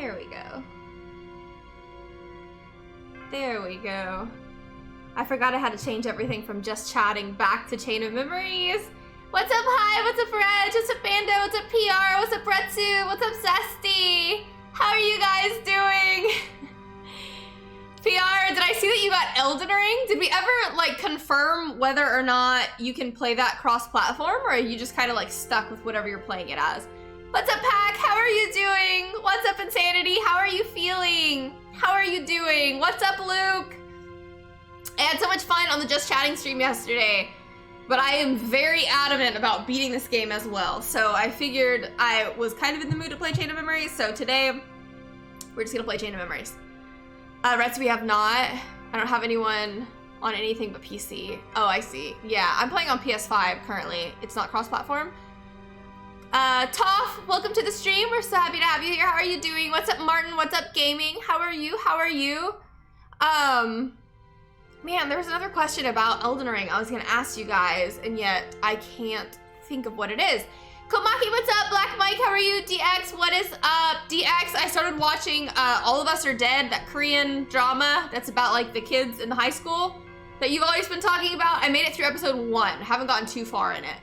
There we go. There we go. I forgot I had to change everything from just chatting back to chain of memories. What's up, Hi? What's up, Reg? What's up, Bando? What's up, PR? What's up, Retsu? What's up, Zesty? How are you guys doing? PR, did I see that you got Elden Ring? Did we ever, like, confirm whether or not you can play that cross-platform, or are you just kind of, like, stuck with whatever you're playing it as? What's up, Pack? How are you doing? What's up, Insanity? How are you feeling? How are you doing? What's up, Luke? I had so much fun on the Just Chatting stream yesterday, but I am very adamant about beating this game as well. So I figured I was kind of in the mood to play Chain of Memories, so today we're just gonna play Chain of Memories. Reds, we have not. I don't have anyone on anything but PC. Oh, I see. Yeah, I'm playing on PS5 currently. It's not cross-platform. Toph, welcome to the stream. We're so happy to have you here. How are you doing? What's up, Martin? What's up, gaming? How are you? How are you? Man, there was another question about Elden Ring I was gonna ask you guys, and yet I can't think of what it is. Komaki, what's up? Black Mike, how are you? DX, what is up? DX, I started watching All of Us Are Dead, that Korean drama that's about like the kids in the high school that you've always been talking about. I made it through episode 1. Haven't gotten too far in it,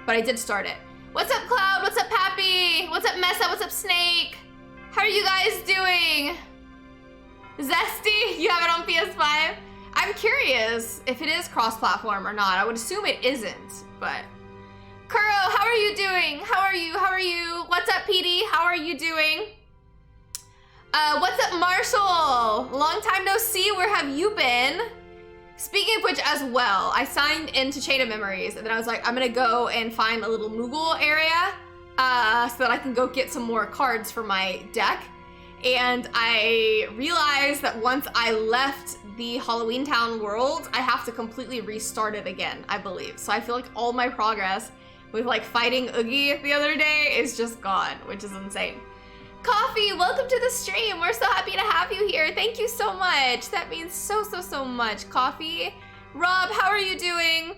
but I did start it. What's up, Cloud? What's up, Pappy? What's up, Mesa? What's up, Snake? How are you guys doing? Zesty, you have it on PS5? I'm curious if it is cross-platform or not. I would assume it isn't, but... Kuro, how are you doing? How are you? How are you? What's up, PD? How are you doing? What's up, Marshall? Long time no see. Where have you been? Speaking of which as well, I signed into Chain of Memories, and then I was like, I'm gonna go and find a little Moogle area so that I can go get some more cards for my deck. And I realized that once I left the Halloween Town world, I have to completely restart it again, I believe. So I feel like all my progress with like fighting Oogie the other day is just gone, which is insane. Coffee, welcome to the stream. We're so happy to have you here. Thank you so much. That means so much, Coffee. Rob, how are you doing?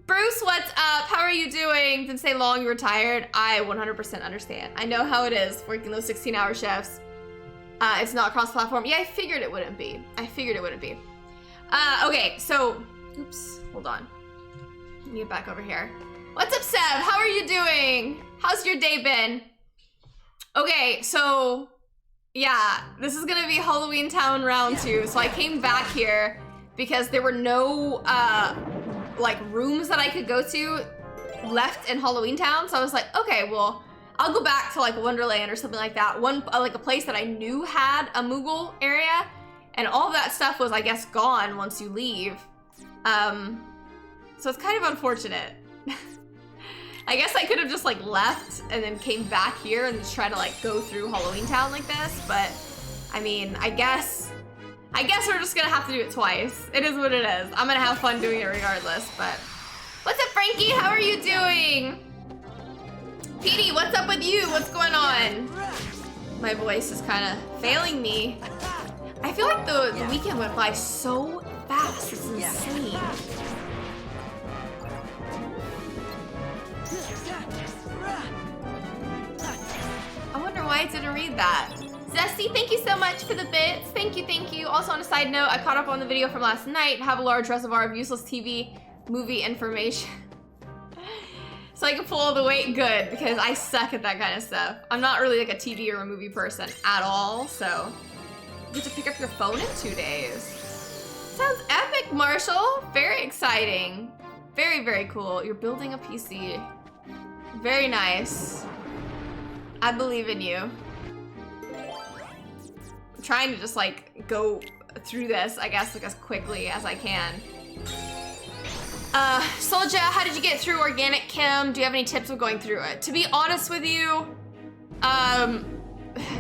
Bruce, what's up? How are you doing? Didn't say long, you were tired. I 100% understand. I know how it is working those 16-hour shifts. It's not cross-platform. Yeah, I figured it wouldn't be. Okay, so, oops, hold on. Let me get back over here. What's up, Seb? How are you doing? How's your day been? Okay, so, yeah, this is gonna be Halloween Town round 2. So I came back here because there were no, like, rooms that I could go to left in Halloween Town. So I was like, okay, well, I'll go back to like Wonderland or something like that. Like a place that I knew had a Moogle area, and all of that stuff was, I guess, gone once you leave. So it's kind of unfortunate. I guess I could have just like left and then came back here and just try to like go through Halloween Town like this, but I mean, I guess we're just gonna have to do it twice. It is what it is. I'm gonna have fun doing it regardless, but. What's up, Frankie? How are you doing? Petey, what's up with you? What's going on? My voice is kind of failing me. I feel like the weekend went by so fast. It's insane. I wonder why I didn't read that. Zesty, thank you so much for the bits. Thank you. Also, on a side note, I caught up on the video from last night. Have a large reservoir of useless TV movie information. So I can pull all the weight good, because I suck at that kind of stuff. I'm not really like a TV or a movie person at all, so. You get to pick up your phone in 2 days. Sounds epic, Marshall. Very exciting. Very cool. You're building a PC. Very nice. I believe in you. I'm trying to just like go through this, I guess, like as quickly as I can. Solja, how did you get through Organic Chem? Do you have any tips of going through it? To be honest with you,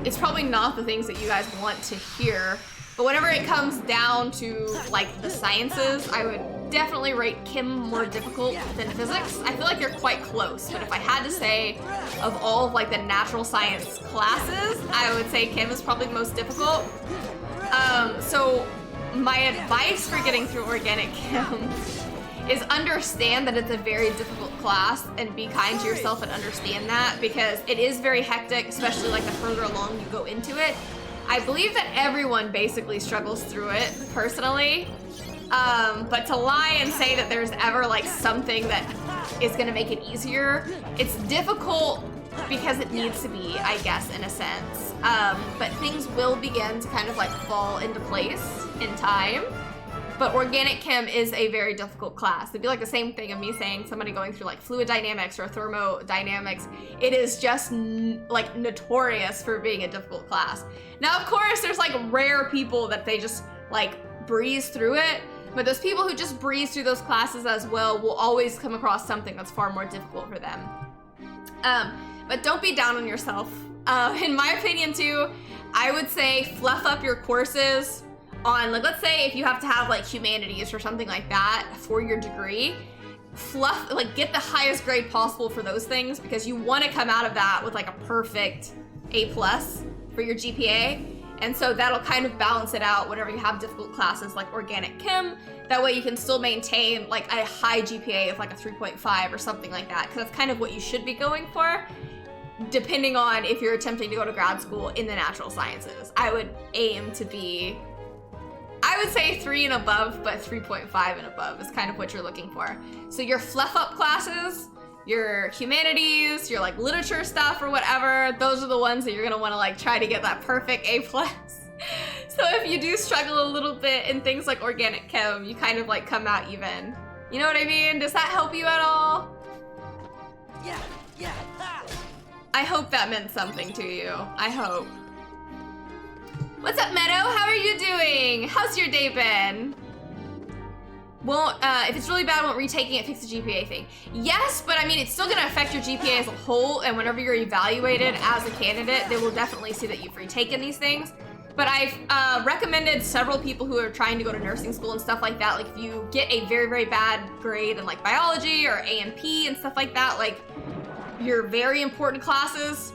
it's probably not the things that you guys want to hear, but whenever it comes down to like the sciences, I would definitely rate Chem more difficult than physics. I feel like you're quite close, but if I had to say of all of like the natural science classes, I would say Chem is probably the most difficult. So my advice for getting through Organic Chem is understand that it's a very difficult class and be kind to yourself and understand that, because it is very hectic, especially like the further along you go into it. I believe that everyone basically struggles through it personally. But to lie and say that there's ever like something that is gonna make it easier, it's difficult because it needs to be, I guess, in a sense. But things will begin to kind of like fall into place in time. But organic chem is a very difficult class. It'd be like the same thing of me saying somebody going through like fluid dynamics or thermodynamics. It is just like notorious for being a difficult class. Now, of course, there's like rare people that they just like breeze through it. But those people who just breeze through those classes as well will always come across something that's far more difficult for them. But don't be down on yourself. In my opinion too, I would say fluff up your courses on, like, let's say if you have to have like humanities or something like that for your degree, get the highest grade possible for those things, because you want to come out of that with like a perfect A+ for your GPA. And so that'll kind of balance it out whenever you have difficult classes like organic chem. That way you can still maintain like a high GPA of like a 3.5 or something like that, because that's kind of what you should be going for, depending on if you're attempting to go to grad school in the natural sciences. I would aim to be, I would say 3 and above, but 3.5 and above is kind of what you're looking for. So your fluff up classes, your humanities, your like literature stuff or whatever, those are the ones that you're gonna wanna like try to get that perfect A+. So if you do struggle a little bit in things like organic chem, you kind of like come out even. You know what I mean? Does that help you at all? Yeah. I hope that meant something to you. I hope. What's up, Meadow? How are you doing? How's your day been? If it's really bad, won't retaking it fix the GPA thing? Yes, but I mean, it's still gonna affect your GPA as a whole, and whenever you're evaluated as a candidate, they will definitely see that you've retaken these things. But I've recommended several people who are trying to go to nursing school and stuff like that, like if you get a very, very bad grade in like biology or A&P and stuff like that, like your very important classes,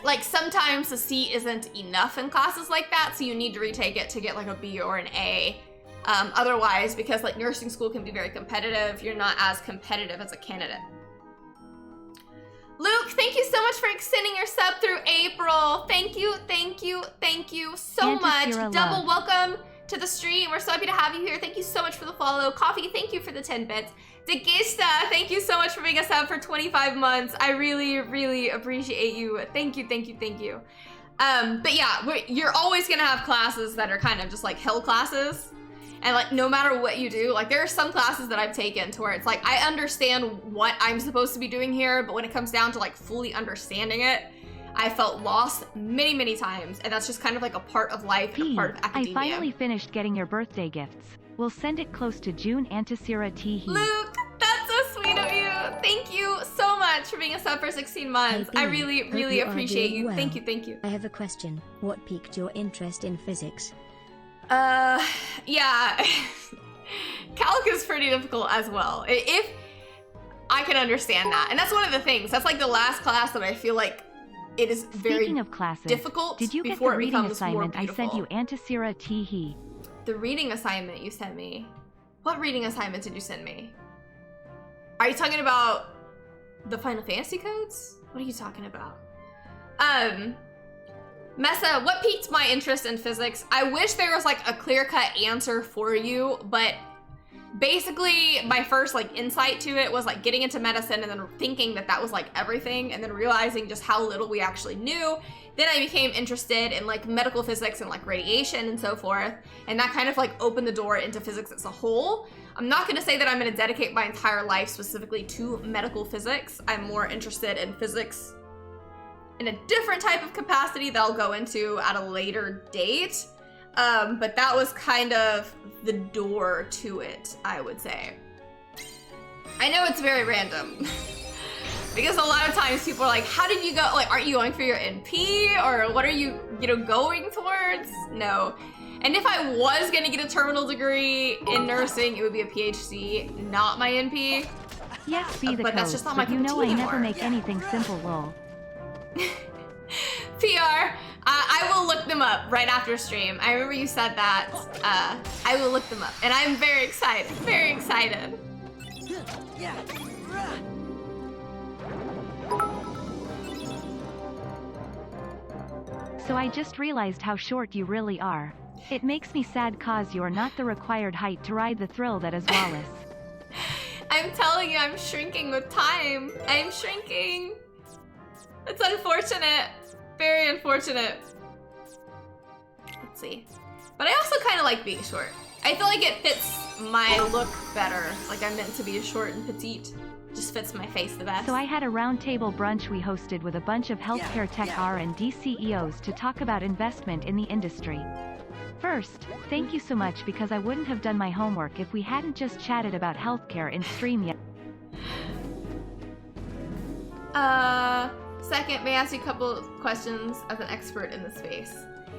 like sometimes the C isn't enough in classes like that, so you need to retake it to get like a B or an A. Otherwise, because like nursing school can be very competitive, you're not as competitive as a candidate. Luke, thank you so much for extending your sub through April. Thank you so much. Double welcome to the stream. We're so happy to have you here. Thank you so much for the follow. Coffee, thank you for the 10 bits. Degista, thank you so much for being a sub for 25 months. I really, really appreciate you. Thank you. But yeah, you're always gonna have classes that are kind of just like hell classes. And like, no matter what you do, like there are some classes that I've taken to where it's like, I understand what I'm supposed to be doing here, but when it comes down to like fully understanding it, I felt lost many, many times. And that's just kind of like a part of life and a part of academia. I finally finished getting your birthday gifts. We'll send it close to June. Antisera Teehee. Luke, that's so sweet of you. Thank you so much for being a sub for 16 months. Hey, I really, really appreciate you. Well. Thank you. I have a question. What piqued your interest in physics? Yeah. Calc is pretty difficult as well. If I can understand that. And that's one of the things. That's like the last class that I feel like it is very Speaking of classes, difficult did you get the before it reading becomes assignment more I sent you, Antisera Teehee? The reading assignment you sent me? What reading assignment did you send me? Are you talking about the Final Fantasy codes? What are you talking about? Mesa, what piqued my interest in physics? I wish there was like a clear-cut answer for you, but basically my first like insight to it was like getting into medicine and then thinking that that was like everything, and then realizing just how little we actually knew. Then I became interested in like medical physics and like radiation and so forth, and that kind of like opened the door into physics as a whole. I'm not gonna say that I'm gonna dedicate my entire life specifically to medical physics. I'm more interested in physics in a different type of capacity that I'll go into at a later date. But that was kind of the door to it, I would say. I know it's very random because a lot of times people are like, how did you go? Like, aren't you going for your NP, or what are you going towards? No. And if I was gonna get a terminal degree in nursing, it would be a PhD, not my NP. Yes, see the but code, that's just not my but you cup of know tea I never anymore. make anything simple, lol. PR, I will look them up right after stream. I remember you said that. I will look them up, and I'm very excited. Very excited. So I just realized how short you really are. It makes me sad cause you're not the required height to ride the thrill that is Wallace. I'm telling you, I'm shrinking with time. I'm shrinking. It's unfortunate. Very unfortunate. Let's see. But I also kind of like being short. I feel like it fits my look better. Like I'm meant to be short and petite. Just fits my face the best. So I had a roundtable brunch we hosted with a bunch of healthcare tech R&D CEOs to talk about investment in the industry. First, thank you so much because I wouldn't have done my homework if we hadn't just chatted about healthcare in stream yet. Second, may I ask you a couple questions as an expert in the space?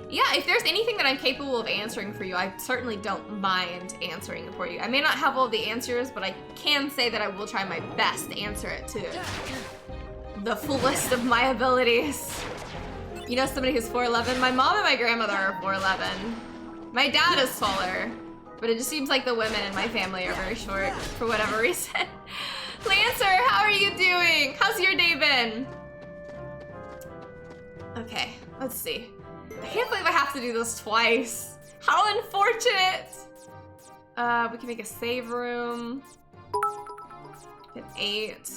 Yeah, if there's anything that I'm capable of answering for you, I certainly don't mind answering it for you. I may not have all the answers, but I can say that I will try my best to answer it to the fullest of my abilities. You know somebody who's 4'11"? My mom and my grandmother are 4'11". My dad is taller, but it just seems like the women in my family are very short for whatever reason. Lancer, how are you doing? How's your day been? Okay, let's see. I can't believe I have to do this twice. How unfortunate! We can make a save room. An 8.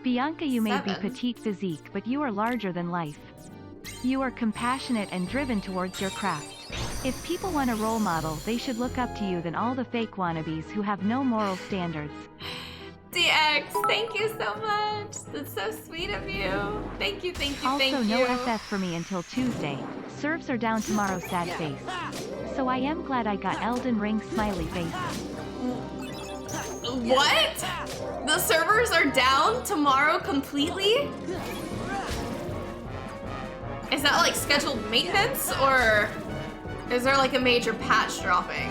Bianca, you may be 7. petite physique, but you are larger than life. You are compassionate and driven towards your craft. If people want a role model, they should look up to you than all the fake wannabes who have no moral standards. DX, thank you so much. That's so sweet of you. Thank you, thank you, thank you. Also, no FF for me until Tuesday. Serves are down tomorrow, sad face. So I am glad I got Elden Ring smiley face. What? The servers are down tomorrow completely? Is that like scheduled maintenance, or is there like a major patch dropping?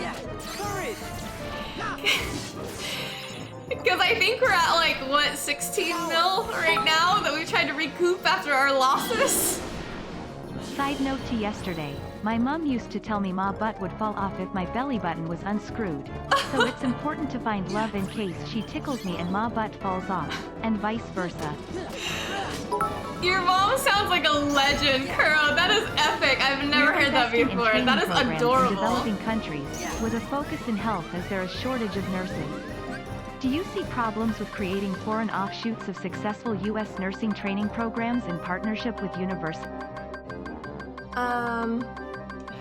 Because I think we're at like, what, 16 mil right now that we tried to recoup after our losses? Side note to yesterday, my mom used to tell me my butt would fall off if my belly button was unscrewed. So it's important to find love in case she tickles me and my butt falls off, and vice versa. Your mom sounds like a legend, Kuro. That is epic. I've never heard that before. That is adorable. In developing countries, with a focus in health as there is shortage of nurses. Do you see problems with creating foreign offshoots of successful U.S. nursing training programs in partnership with universities?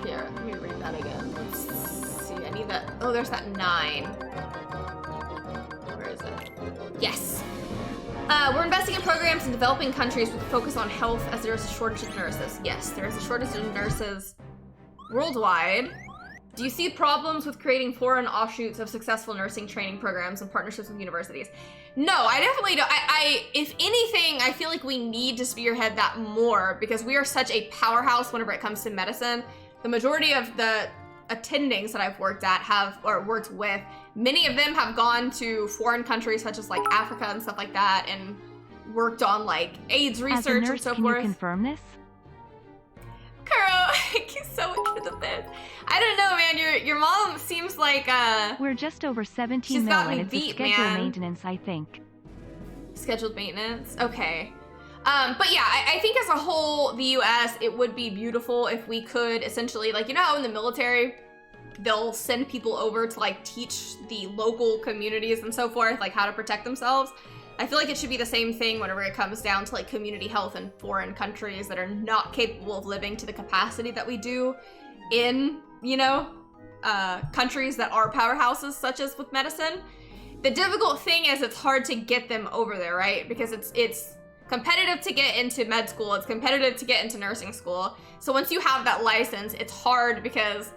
Here, let me read that again. Let's see, I need that. Oh, there's that 9. Where is it? Yes. We're investing in programs in developing countries with a focus on health as there is a shortage of nurses. Yes, there is a shortage of nurses worldwide. Do you see problems with creating foreign offshoots of successful nursing training programs and partnerships with universities? No, I definitely don't. If anything, I feel like we need to spearhead that more because we are such a powerhouse whenever it comes to medicine. The majority of the attendings that I've worked at worked with, many of them have gone to foreign countries such as like Africa and stuff like that and worked on like AIDS research and so forth. Can you confirm this? Kuro, thank you so much for the bit. I don't know, man. Your mom seems like We're just over 17 mil and it's a scheduled maintenance, I think. Scheduled maintenance? Okay. But yeah, I think as a whole, the US, it would be beautiful if we could essentially, like, you know how in the military, they'll send people over to like teach the local communities and so forth, like how to protect themselves. I feel like it should be the same thing whenever it comes down to like community health in foreign countries that are not capable of living to the capacity that we do in, you know, countries that are powerhouses such as with medicine. The difficult thing is it's hard to get them over there, right? Because it's competitive to get into med school, it's competitive to get into nursing school. So once you have that license, it's hard because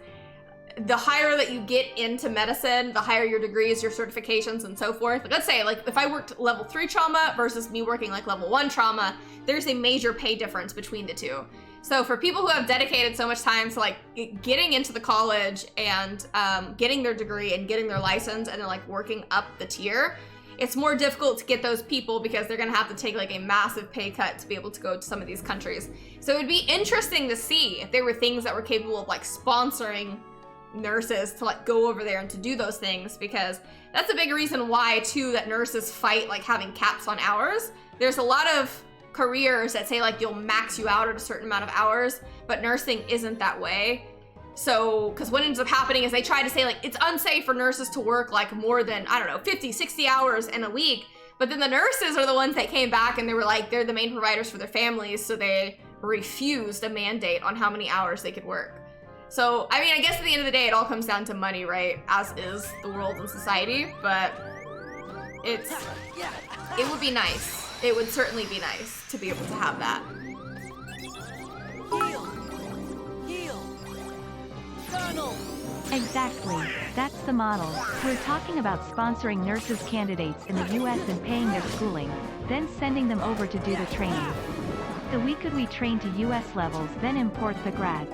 the higher that you get into medicine, the higher your degrees, your certifications, and so forth. Like, let's say, like, if I worked level 3 trauma versus me working like level 1 trauma, there's a major pay difference between the two. So for people who have dedicated so much time to like getting into the college and getting their degree and getting their license and then like working up the tier, it's more difficult to get those people because they're gonna have to take like a massive pay cut to be able to go to some of these countries. So it would be interesting to see if there were things that were capable of like sponsoring nurses to like go over there and to do those things, because that's a big reason why too that nurses fight like having caps on hours. There's a lot of careers that say like you'll max you out at a certain amount of hours, but nursing isn't that way. So, because what ends up happening is they try to say like it's unsafe for nurses to work like more than, I don't know, 50, 60 hours in a week. But then the nurses are the ones that came back and they were like, they're the main providers for their families. So they refused a mandate on how many hours they could work. So, I mean, I guess at the end of the day, it all comes down to money, right? As is the world and society, but it would be nice. It would certainly be nice to be able to have that. Exactly. That's the model. We're talking about sponsoring nurses candidates in the US and paying their schooling, then sending them over to do the training. We train to US levels, then import the grads.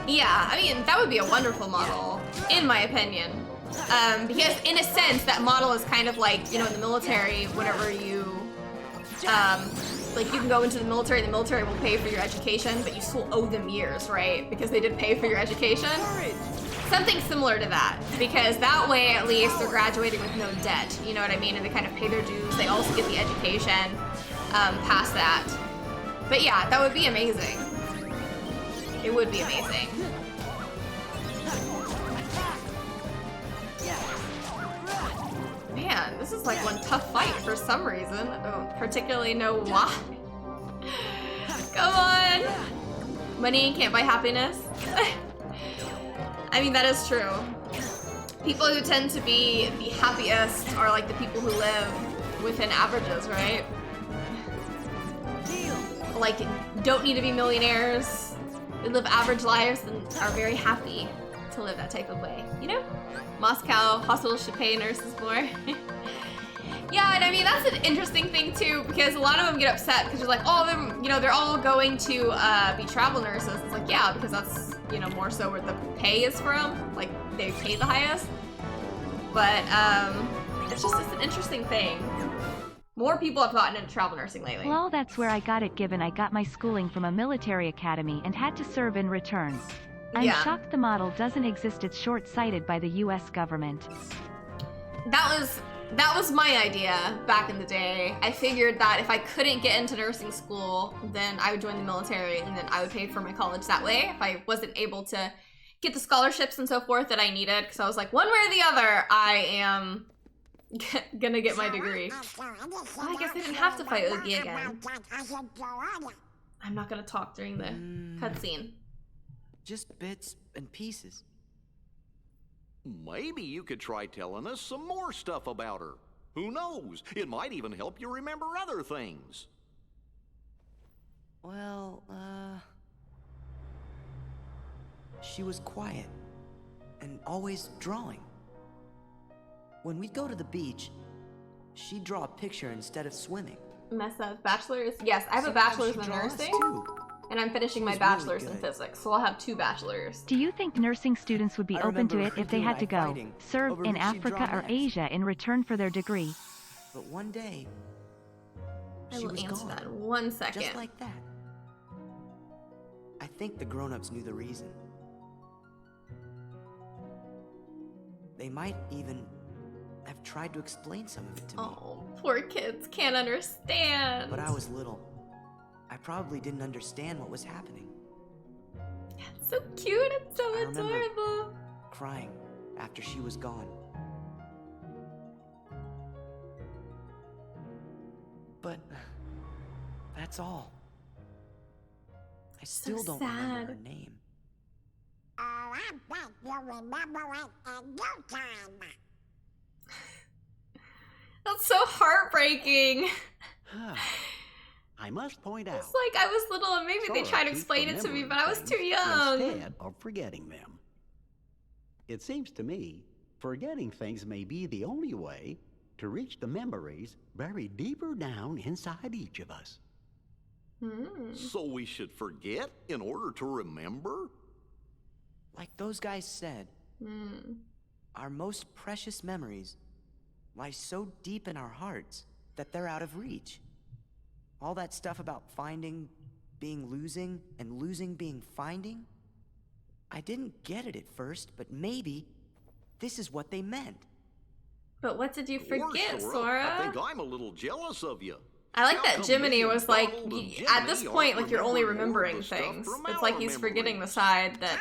Yeah, I mean, that would be a wonderful model, in my opinion. Because in a sense, that model is kind of like, you know, in the military, whenever you, like you can go into the military will pay for your education, but you still owe them years, right? Because they did pay for your education. Something similar to that, because that way at least they're graduating with no debt, you know what I mean? And they kind of pay their dues, they also get the education past that. But yeah, that would be amazing. It would be amazing. Man, this is like one tough fight for some reason. I don't particularly know why. Come on! Money can't buy happiness. I mean, that is true. People who tend to be the happiest are like the people who live within averages, right? Like, don't need to be millionaires. They live average lives and are very happy to live that type of way, you know? Moscow hospitals should pay nurses more. Yeah, and I mean, that's an interesting thing too, because a lot of them get upset because they're like, oh, you know, they're all going to be travel nurses. It's like, yeah, because that's, you know, more so where the pay is from. Like, they pay the highest. But it's an interesting thing. More people have gotten into travel nursing lately. Well, that's where I got it, given I got my schooling from a military academy and had to serve in return. I'm shocked the model doesn't exist. It's short-sighted by the US government. That was my idea back in the day. I figured that if I couldn't get into nursing school, then I would join the military and then I would pay for my college that way. If I wasn't able to get the scholarships and so forth that I needed, because I was like, one way or the other, I am gonna get my degree. Oh, I guess they didn't have to fight Oogie again. I'm not gonna talk during the cutscene. Just bits and pieces. Maybe you could try telling us some more stuff about her. Who knows? It might even help you remember other things. Well, she was quiet and always drawing. When we'd go to the beach, she'd draw a picture instead of swimming. Messa, bachelor's? Yes, I have a bachelor's in nursing, and I'm finishing my bachelor's in physics, so I'll have 2 bachelors. Do you think nursing students would be open to it if they had to go serve in Africa or Asia in return for their degree? But one day, I she will was answer gone. that in 1 second. Just like that. I think the grown-ups knew the reason. They might even have tried to explain some of it to me. Oh, poor kids can't understand. But I was little. I probably didn't understand what was happening. It's so cute and so I remember adorable. crying after she was gone. But that's all. I still don't remember her name. Oh, I bet you'll remember it in no time. That's so heartbreaking. I must point out. It's like I was little and maybe they tried to explain it to me, but I was too young. Instead of forgetting them. It seems to me, forgetting things may be the only way to reach the memories buried deeper down inside each of us. So we should forget in order to remember? Like those guys said, our most precious memories lie so deep in our hearts that they're out of reach. All that stuff about finding being losing and losing being finding? I didn't get it at first, but maybe this is what they meant. But what did you forget, Or, Sora? I think I'm a little jealous of you. I like How that come Jiminy me was and like, Donald and at this Jiminy point, aren't like you're only remembering remembering more of the stuff things. from It's our like he's forgetting the memories? side that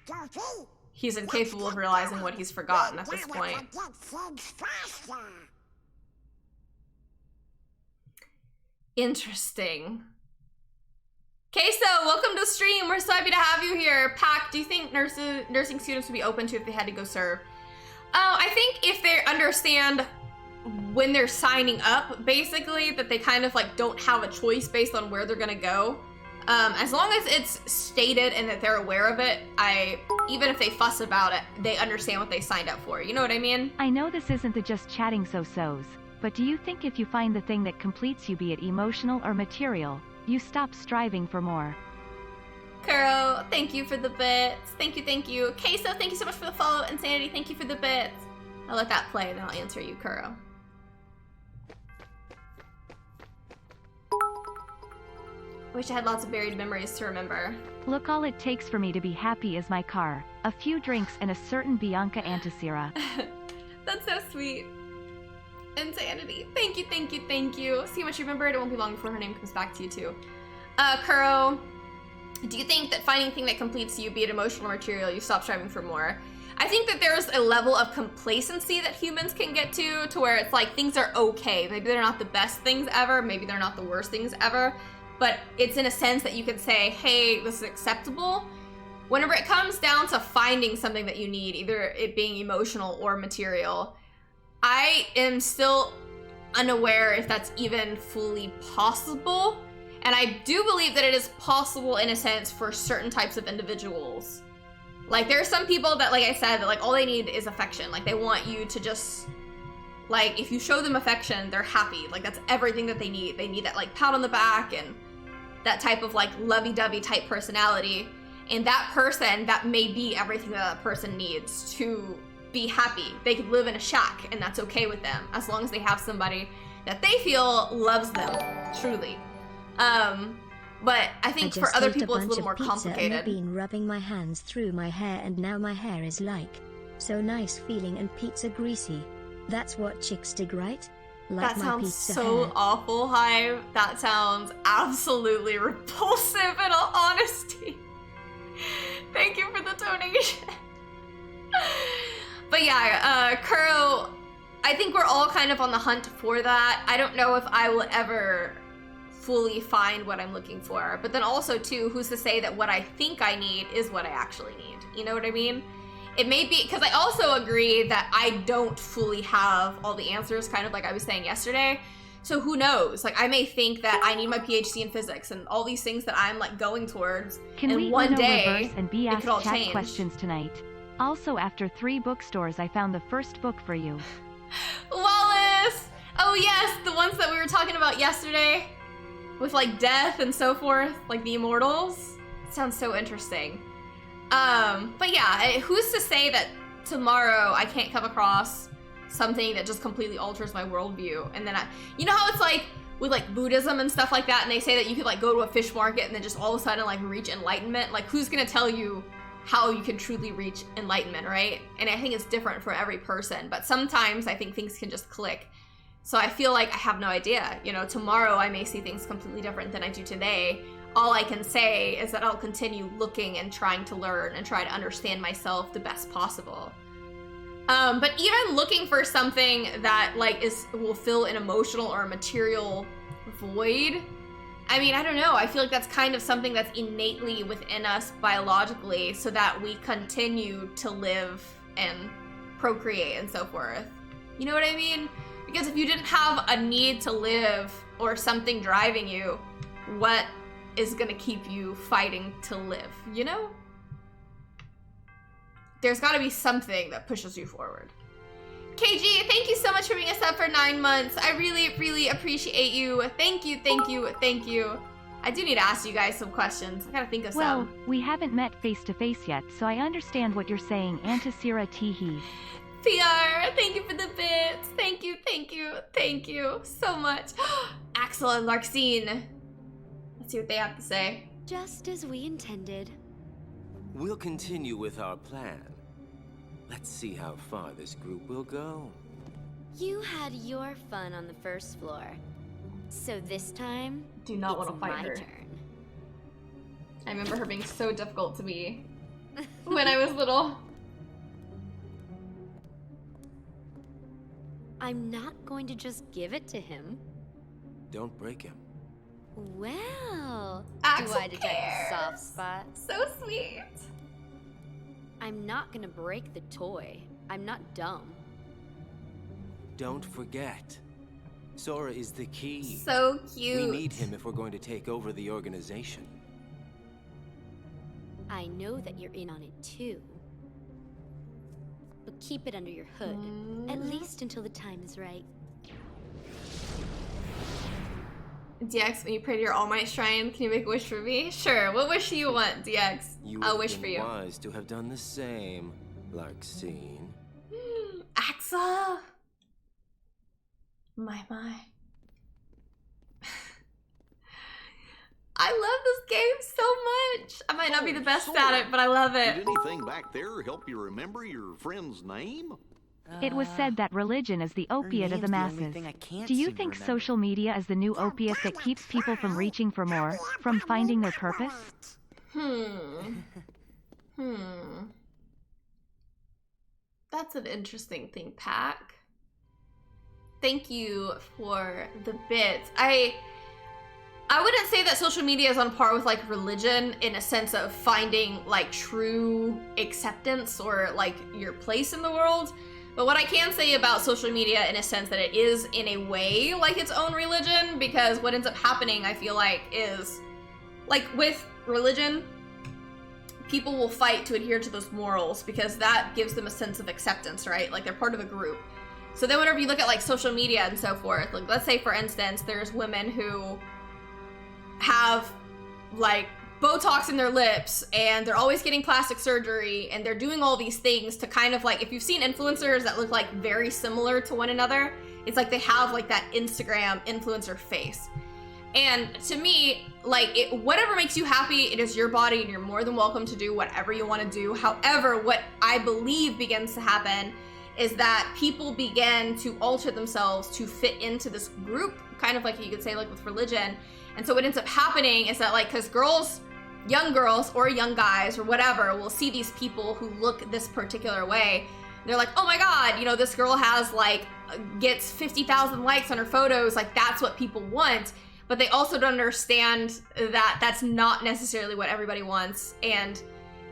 Come on, Goofy. he's incapable of realizing what he's forgotten at this point. Forget things faster. Interesting. Queso, welcome to the stream. We're so happy to have you here. Pac, do you think nursing students would be open to if they had to go serve? I think if they understand when they're signing up, basically, that they kind of like don't have a choice based on where they're gonna go. As long as it's stated and that they're aware of it, even if they fuss about it, they understand what they signed up for. You know what I mean? I know this isn't the just chatting so-sos, but do you think if you find the thing that completes you, be it emotional or material, you stop striving for more? Kuro, thank you for the bits. Thank you, thank you. Queso, thank you so much for the follow. Insanity, thank you for the bits. I'll let that play, then I'll answer you, Kuro. Wish I had lots of buried memories to remember. Look, all it takes for me to be happy is my car, a few drinks, and a certain Bianca Antisera. That's so sweet. Insanity. Thank you, thank you, thank you. See how much you remembered. It won't be long before her name comes back to you too. Kuro, do you think that finding a thing that completes you, be it emotional or material, you stop striving for more? I think that there's a level of complacency that humans can get to where it's like things are okay. Maybe they're not the best things ever, maybe they're not the worst things ever, but it's in a sense that you could say, hey, this is acceptable. Whenever it comes down to finding something that you need, either it being emotional or material, I am still unaware if that's even fully possible. And I do believe that it is possible in a sense for certain types of individuals. Like there are some people that, like I said, that like all they need is affection. Like they want you to just, like if you show them affection, they're happy. Like that's everything that they need. They need that like pat on the back and that type of like lovey-dovey type personality. And that person, that may be everything that person needs to be happy. They could live in a shack and that's okay with them as long as they have somebody that they feel loves them truly. But I think for other people it's a little more complicated. I've been rubbing my hands through my hair and now my hair is like so nice feeling and pizza greasy. That's what chicks dig, right? Like that my sounds pizza so hair. awful, Hive. That sounds absolutely repulsive in all honesty. Thank you for the donation. But yeah, Kuro, I think we're all kind of on the hunt for that. I don't know if I will ever fully find what I'm looking for. But then also too, who's to say that what I think I need is what I actually need? You know what I mean? It may be, because I also agree that I don't fully have all the answers, kind of like I was saying yesterday. So who knows? Like I may think that I need my PhD in physics and all these things that I'm like going towards. Can and we one Uno day reverse and be it asked could all chat change. questions tonight? Also, after 3 bookstores, I found the first book for you. Wallace! Oh yes, the ones that we were talking about yesterday with like death and so forth, like the immortals. Sounds so interesting. But yeah, who's to say that tomorrow I can't come across something that just completely alters my worldview? And then you know how it's like with like Buddhism and stuff like that, and they say that you could like go to a fish market and then just all of a sudden like reach enlightenment? Like who's gonna tell you how you can truly reach enlightenment, right? And I think it's different for every person, but sometimes I think things can just click. So I feel like I have no idea. You know, tomorrow I may see things completely different than I do today. All I can say is that I'll continue looking and trying to learn and try to understand myself the best possible. But even looking for something that like will fill an emotional or material void, I mean, I don't know. I feel like that's kind of something that's innately within us biologically so that we continue to live and procreate and so forth. You know what I mean? Because if you didn't have a need to live or something driving you, what is gonna keep you fighting to live, you know? There's gotta be something that pushes you forward. KG, thank you so much for being a sub for 9 months. I really, really appreciate you. Thank you, thank you, thank you. I do need to ask you guys some questions. I gotta think of Well, some. we haven't met face to face yet, so I understand what you're saying, Antisera teehee. PR, thank you for the bits. Thank you, thank you, thank you so much. Axel and Larxene. Let's see what they have to say. Just as we intended. We'll continue with our plan. Let's see how far this group will go. You had your fun on the first floor. So this time, Do not it's want to fight my her. turn. I remember her being so difficult to me when I was little. I'm not going to just give it to him. Don't break him. Well, Axel do I detect cares. a soft spot? So sweet. I'm not gonna break the toy. I'm not dumb. Don't forget. Sora is the key. So cute. We need him if we're going to take over the organization. I know that you're in on it too. But keep it under your hood, at least until the time is right. DX, when you pray to your All Might Shrine, can you make a wish for me? Sure. What wish do you want, DX? I'll wish for you. Wise to have done the same, Larxene. Axel. My. I love this game so much. I might not be the best at it, but I love it. Did anything back there help you remember your friend's name? It was said that religion is the opiate of the name's the only masses. thing I can't Do you seem to think remember. social media is the new opiate that keeps people from reaching for more, from finding their purpose? That's an interesting thing, Pack. Thank you for the bits. I wouldn't say that social media is on par with like religion in a sense of finding like true acceptance or like your place in the world. But what I can say about social media in a sense that it is in a way like its own religion, because what ends up happening, I feel like, is like with religion, people will fight to adhere to those morals because that gives them a sense of acceptance, right? Like they're part of a group. So then whenever you look at like social media and so forth, like let's say for instance, there's women who have like Botox in their lips and they're always getting plastic surgery and they're doing all these things to kind of like, if you've seen influencers that look like very similar to one another, it's like they have like that Instagram influencer face. And to me, like whatever makes you happy, it is your body and you're more than welcome to do whatever you want to do. However, what I believe begins to happen is that people begin to alter themselves to fit into this group, kind of like you could say like with religion. And so what ends up happening is that like, because girls, young girls or young guys or whatever will see these people who look this particular way. They're like, oh my God, you know, this girl has like, gets 50,000 likes on her photos. Like that's what people want. But they also don't understand that that's not necessarily what everybody wants. And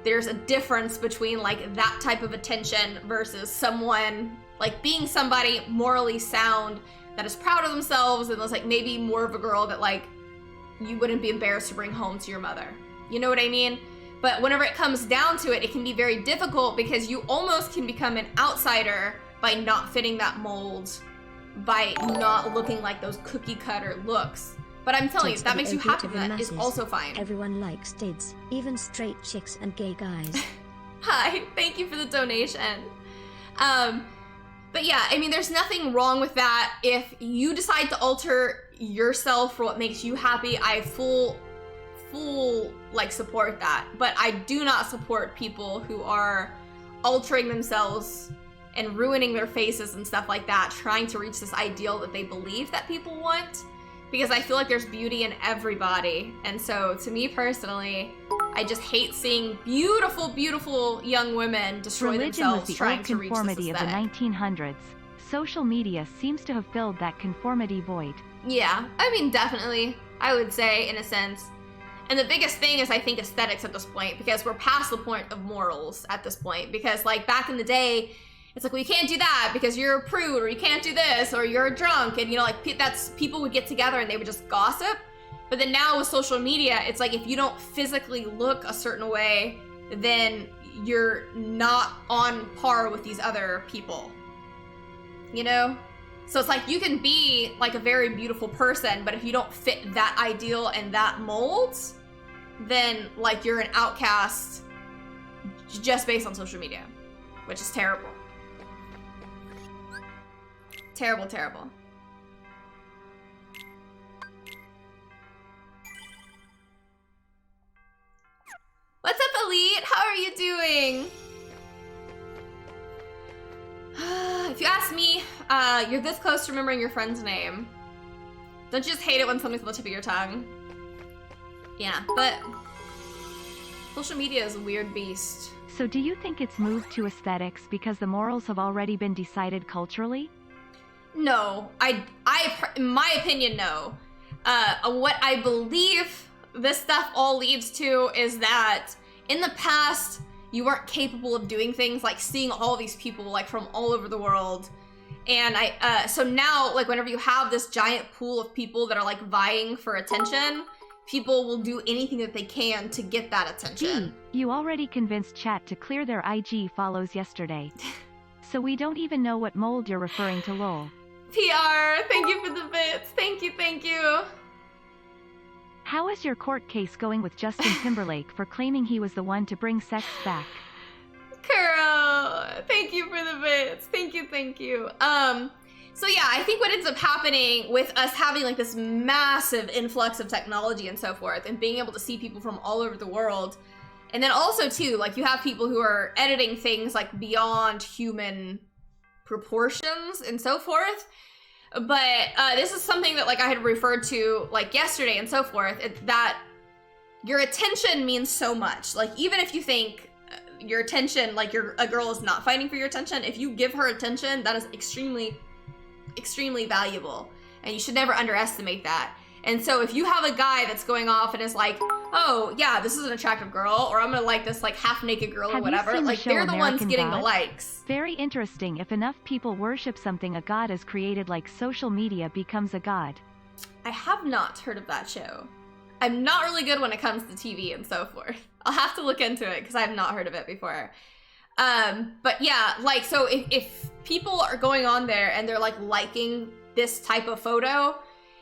there's a difference between like that type of attention versus someone like being somebody morally sound that is proud of themselves and was like maybe more of a girl that like you wouldn't be embarrassed to bring home to your mother. You know what I mean? But whenever it comes down to it, it can be very difficult because you almost can become an outsider by not fitting that mold, by not looking like those cookie cutter looks. But I'm telling you, if that makes you happy, that is also fine. Everyone likes dids, even straight chicks and gay guys. Hi, thank you for the donation. But yeah, I mean, there's nothing wrong with that. If you decide to alter yourself for what makes you happy, I full like support that. But I do not support people who are altering themselves and ruining their faces and stuff like that, trying to reach this ideal that they believe that people want. Because I feel like there's beauty in everybody. And so to me personally, I just hate seeing beautiful, beautiful young women destroy Religion themselves was the trying old to reach this conformity of the aesthetic. 1900s. Social media seems to have filled that conformity void. Yeah, I mean, definitely, I would say in a sense. And the biggest thing is I think aesthetics at this point, because we're past the point of morals at this point. Because like back in the day, it's like, well, you can't do that because you're a prude, or you can't do this, or you're a drunk. And you know, like that's, people would get together and they would just gossip. But then now with social media, it's like if you don't physically look a certain way, then you're not on par with these other people. You know? So it's like you can be like a very beautiful person, but if you don't fit that ideal and that mold, then like you're an outcast just based on social media, which is terrible. Terrible, terrible. What's up, Elite? How are you doing? If you ask me, you're this close to remembering your friend's name. Don't you just hate it when something's on the tip of your tongue? Yeah, but social media is a weird beast. So do you think it's moved to aesthetics because the morals have already been decided culturally? No, in my opinion, no. What I believe this stuff all leads to is that in the past, you weren't capable of doing things like seeing all these people like from all over the world. And so now, like whenever you have this giant pool of people that are like vying for attention, people will do anything that they can to get that attention. Gee, you already convinced chat to clear their IG follows yesterday. So we don't even know what mold you're referring to, lol. PR, thank you for the bits. Thank you, thank you. How is your court case going with Justin Timberlake for claiming he was the one to bring sex back? Girl, thank you for the bits. Thank you, thank you. So yeah, I think what ends up happening with us having like this massive influx of technology and so forth, and being able to see people from all over the world, and then also too, like you have people who are editing things like beyond human proportions and so forth. But this is something that like I had referred to like yesterday and so forth, that your attention means so much. Like even if you think your attention, like a girl is not fighting for your attention, if you give her attention, that is extremely, extremely valuable. And you should never underestimate that. And so if you have a guy that's going off and is like, oh yeah, this is an attractive girl, or I'm gonna like this like half naked girl or whatever, like they're the ones getting the likes. Very interesting. If enough people worship something a god is created, like social media becomes a god. I have not heard of that show. I'm not really good when it comes to TV and so forth. I'll have to look into it because I have not heard of it before. But yeah, like, so if people are going on there and they're like liking this type of photo,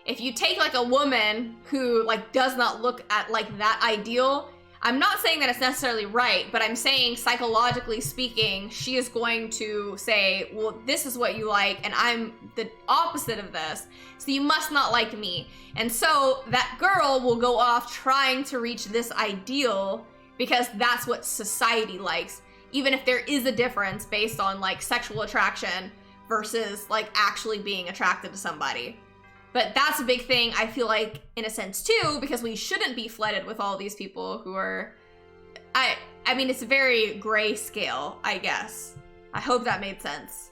if you take like a woman who like does not look at like that ideal, I'm not saying that it's necessarily right, but I'm saying psychologically speaking, she is going to say, well, this is what you like, and I'm the opposite of this, so you must not like me. And so that girl will go off trying to reach this ideal because that's what society likes, even if there is a difference based on like sexual attraction versus like actually being attracted to somebody. But that's a big thing, I feel like, in a sense, too, because we shouldn't be flooded with all these people who are... I mean, it's a very grayscale, I guess. I hope that made sense.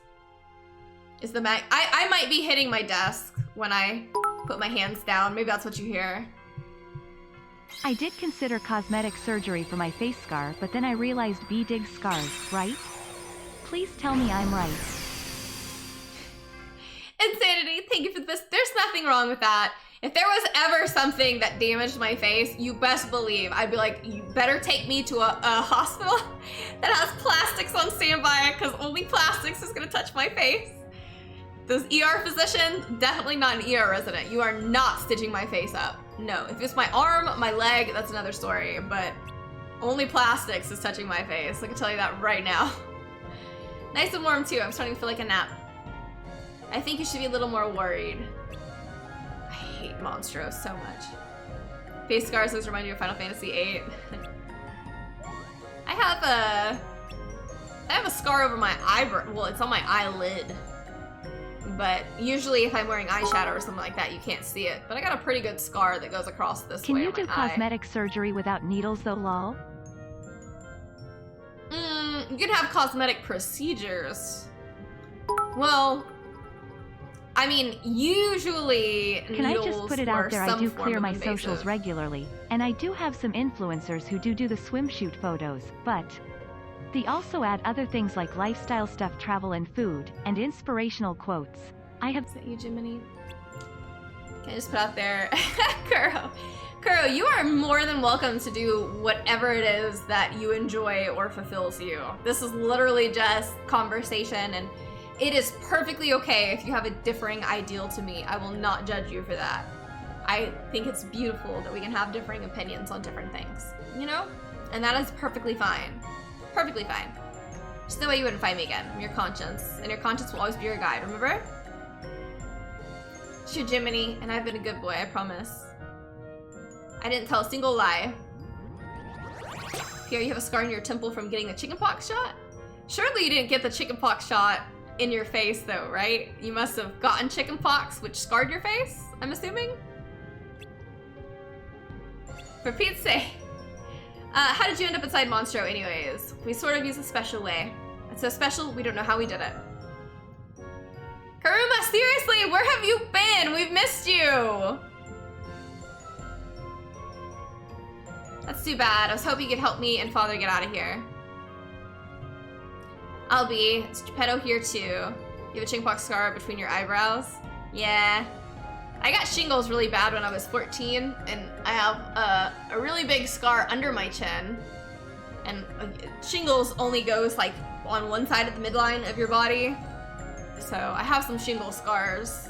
Is the mag... I might be hitting my desk when I put my hands down. Maybe that's what you hear. I did consider cosmetic surgery for my face scar, but then I realized B digs scars, right? Please tell me I'm right. Insanity, thank you for this. There's nothing wrong with that. If there was ever something that damaged my face, you best believe I'd be like, you better take me to a hospital that has plastics on standby, because only plastics is gonna touch my face. Those ER physicians, definitely not an ER resident. You are not stitching my face up. No, if it's my arm, my leg, that's another story, but only plastics is touching my face. I can tell you that right now. Nice and warm too, I'm starting to feel like a nap. I think you should be a little more worried. I hate Monstros so much. Face scars always remind you of Final Fantasy VIII. I have a scar over my eyebrow. Well, it's on my eyelid. But usually if I'm wearing eyeshadow or something like that, you can't see it. But I got a pretty good scar that goes across this way. Can you do cosmetic surgery without needles though, lol? You can have cosmetic procedures. Well, I mean, usually Can I just put it out there, I do clear my socials regularly, and I do have some influencers who do the swim shoot photos, but they also add other things like lifestyle stuff, travel and food, and inspirational quotes. I have... Is that you, Jiminy? Can I just put out there? Kuro, you are more than welcome to do whatever it is that you enjoy or fulfills you. This is literally just conversation, and it is perfectly okay if you have a differing ideal to me. I will not judge you for that. I think it's beautiful that we can have differing opinions on different things, you know? And that is perfectly fine. Perfectly fine. Just the way you wouldn't find me again. I'm your conscience, and your conscience will always be your guide, remember? Shoot Jiminy, and I've been a good boy, I promise. I didn't tell a single lie. Pierre, you have a scar in your temple from getting the chickenpox shot? Surely you didn't get the chickenpox shot in your face though, right? You must have gotten chickenpox, which scarred your face, I'm assuming? For Pete's sake. How did you end up inside Monstro anyways? We sort of use a special way. It's so special, we don't know how we did it. Karuma, seriously, where have you been? We've missed you. That's too bad. I was hoping you could help me and Father get out of here. I'll be. It's Geppetto here too. You have a chickenpox scar between your eyebrows? Yeah. I got shingles really bad when I was 14, and I have a really big scar under my chin. And shingles only goes like on one side of the midline of your body. So I have some shingle scars,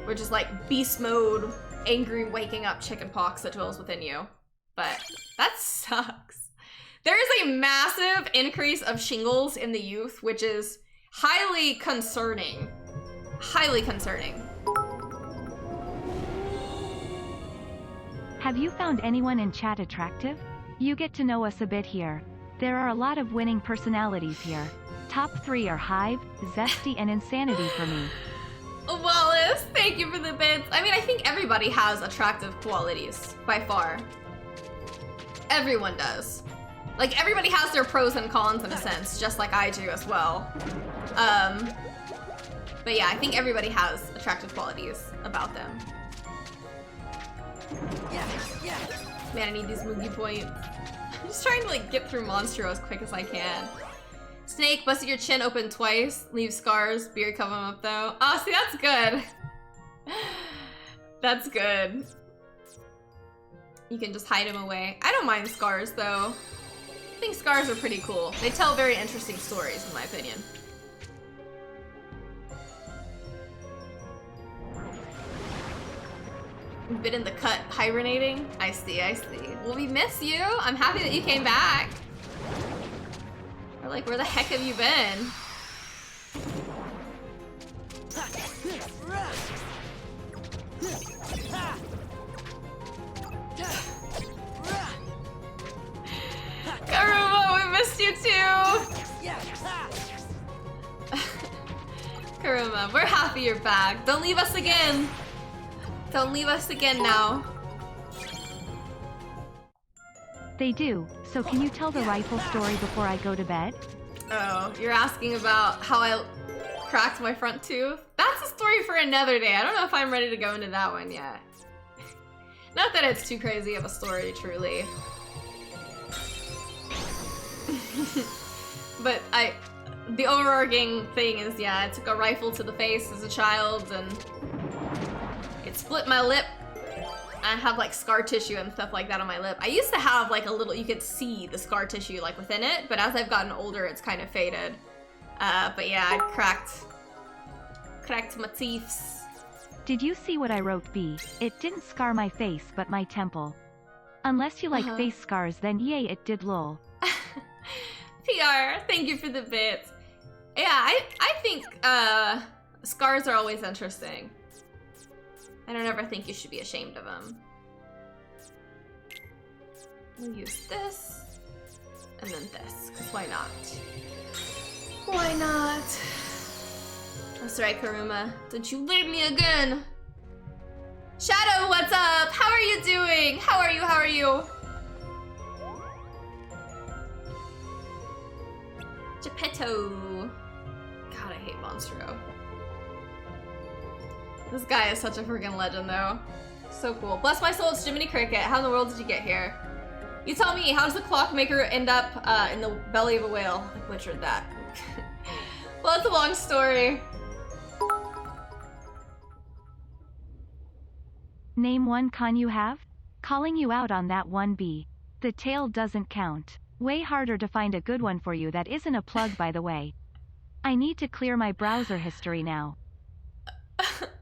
which is like beast mode, angry waking up chickenpox that dwells within you. But that sucks. There is a massive increase of shingles in the youth, which is highly concerning. Highly concerning. Have you found anyone in chat attractive? You get to know us a bit here. There are a lot of winning personalities here. Top 3 are Hive, Zesty, and Insanity for me. Wallace, thank you for the bits. I mean, I think everybody has attractive qualities, by far. Everyone does. Like, everybody has their pros and cons in a sense, just like I do as well. But yeah, I think everybody has attractive qualities about them. Man, I need these Moogie points. I'm just trying to like get through Monstro as quick as I can. Snake, busted your chin open twice. Leave scars. Beard cover them up though. Oh, see, that's good. That's good. You can just hide them away. I don't mind scars though. I think scars are pretty cool. They tell very interesting stories in my opinion. Been in the cut hibernating? I see, I see. Well, we miss you. I'm happy that you came back. We're like, where the heck have you been? Karuma, we missed you too! Karuma, we're happy you're back. Don't leave us again! Don't leave us again now. They do, so can you tell the rifle story before I go to bed? Oh, you're asking about how I cracked my front tooth? That's a story for another day. I don't know if I'm ready to go into that one yet. Not that it's too crazy of a story, truly. But the overarching thing is, yeah, I took a rifle to the face as a child and it split my lip. I have like scar tissue and stuff like that on my lip. I used to have like a little, you could see the scar tissue like within it, but as I've gotten older, it's kind of faded. But yeah, I cracked my teeth. Did you see what I wrote, B? It didn't scar my face, but my temple. Unless you like face scars, then yay, it did lol. PR, thank you for the bits. Yeah, I think scars are always interesting. I don't ever think you should be ashamed of them. We'll use this, and then this, because why not? Why not? That's right, Karuma. Don't you leave me again! Shadow, what's up? How are you doing? How are you? How are you? Geppetto. God, I hate Monstro. This guy is such a freaking legend, though. So cool. Bless my soul, it's Jiminy Cricket. How in the world did you get here? You tell me, how does the clockmaker end up in the belly of a whale? I butchered that. Well, it's a long story. Name one con you have? Calling you out on that one, B. The tail doesn't count. Way harder to find a good one for you that isn't a plug, by the way. I need to clear my browser history now.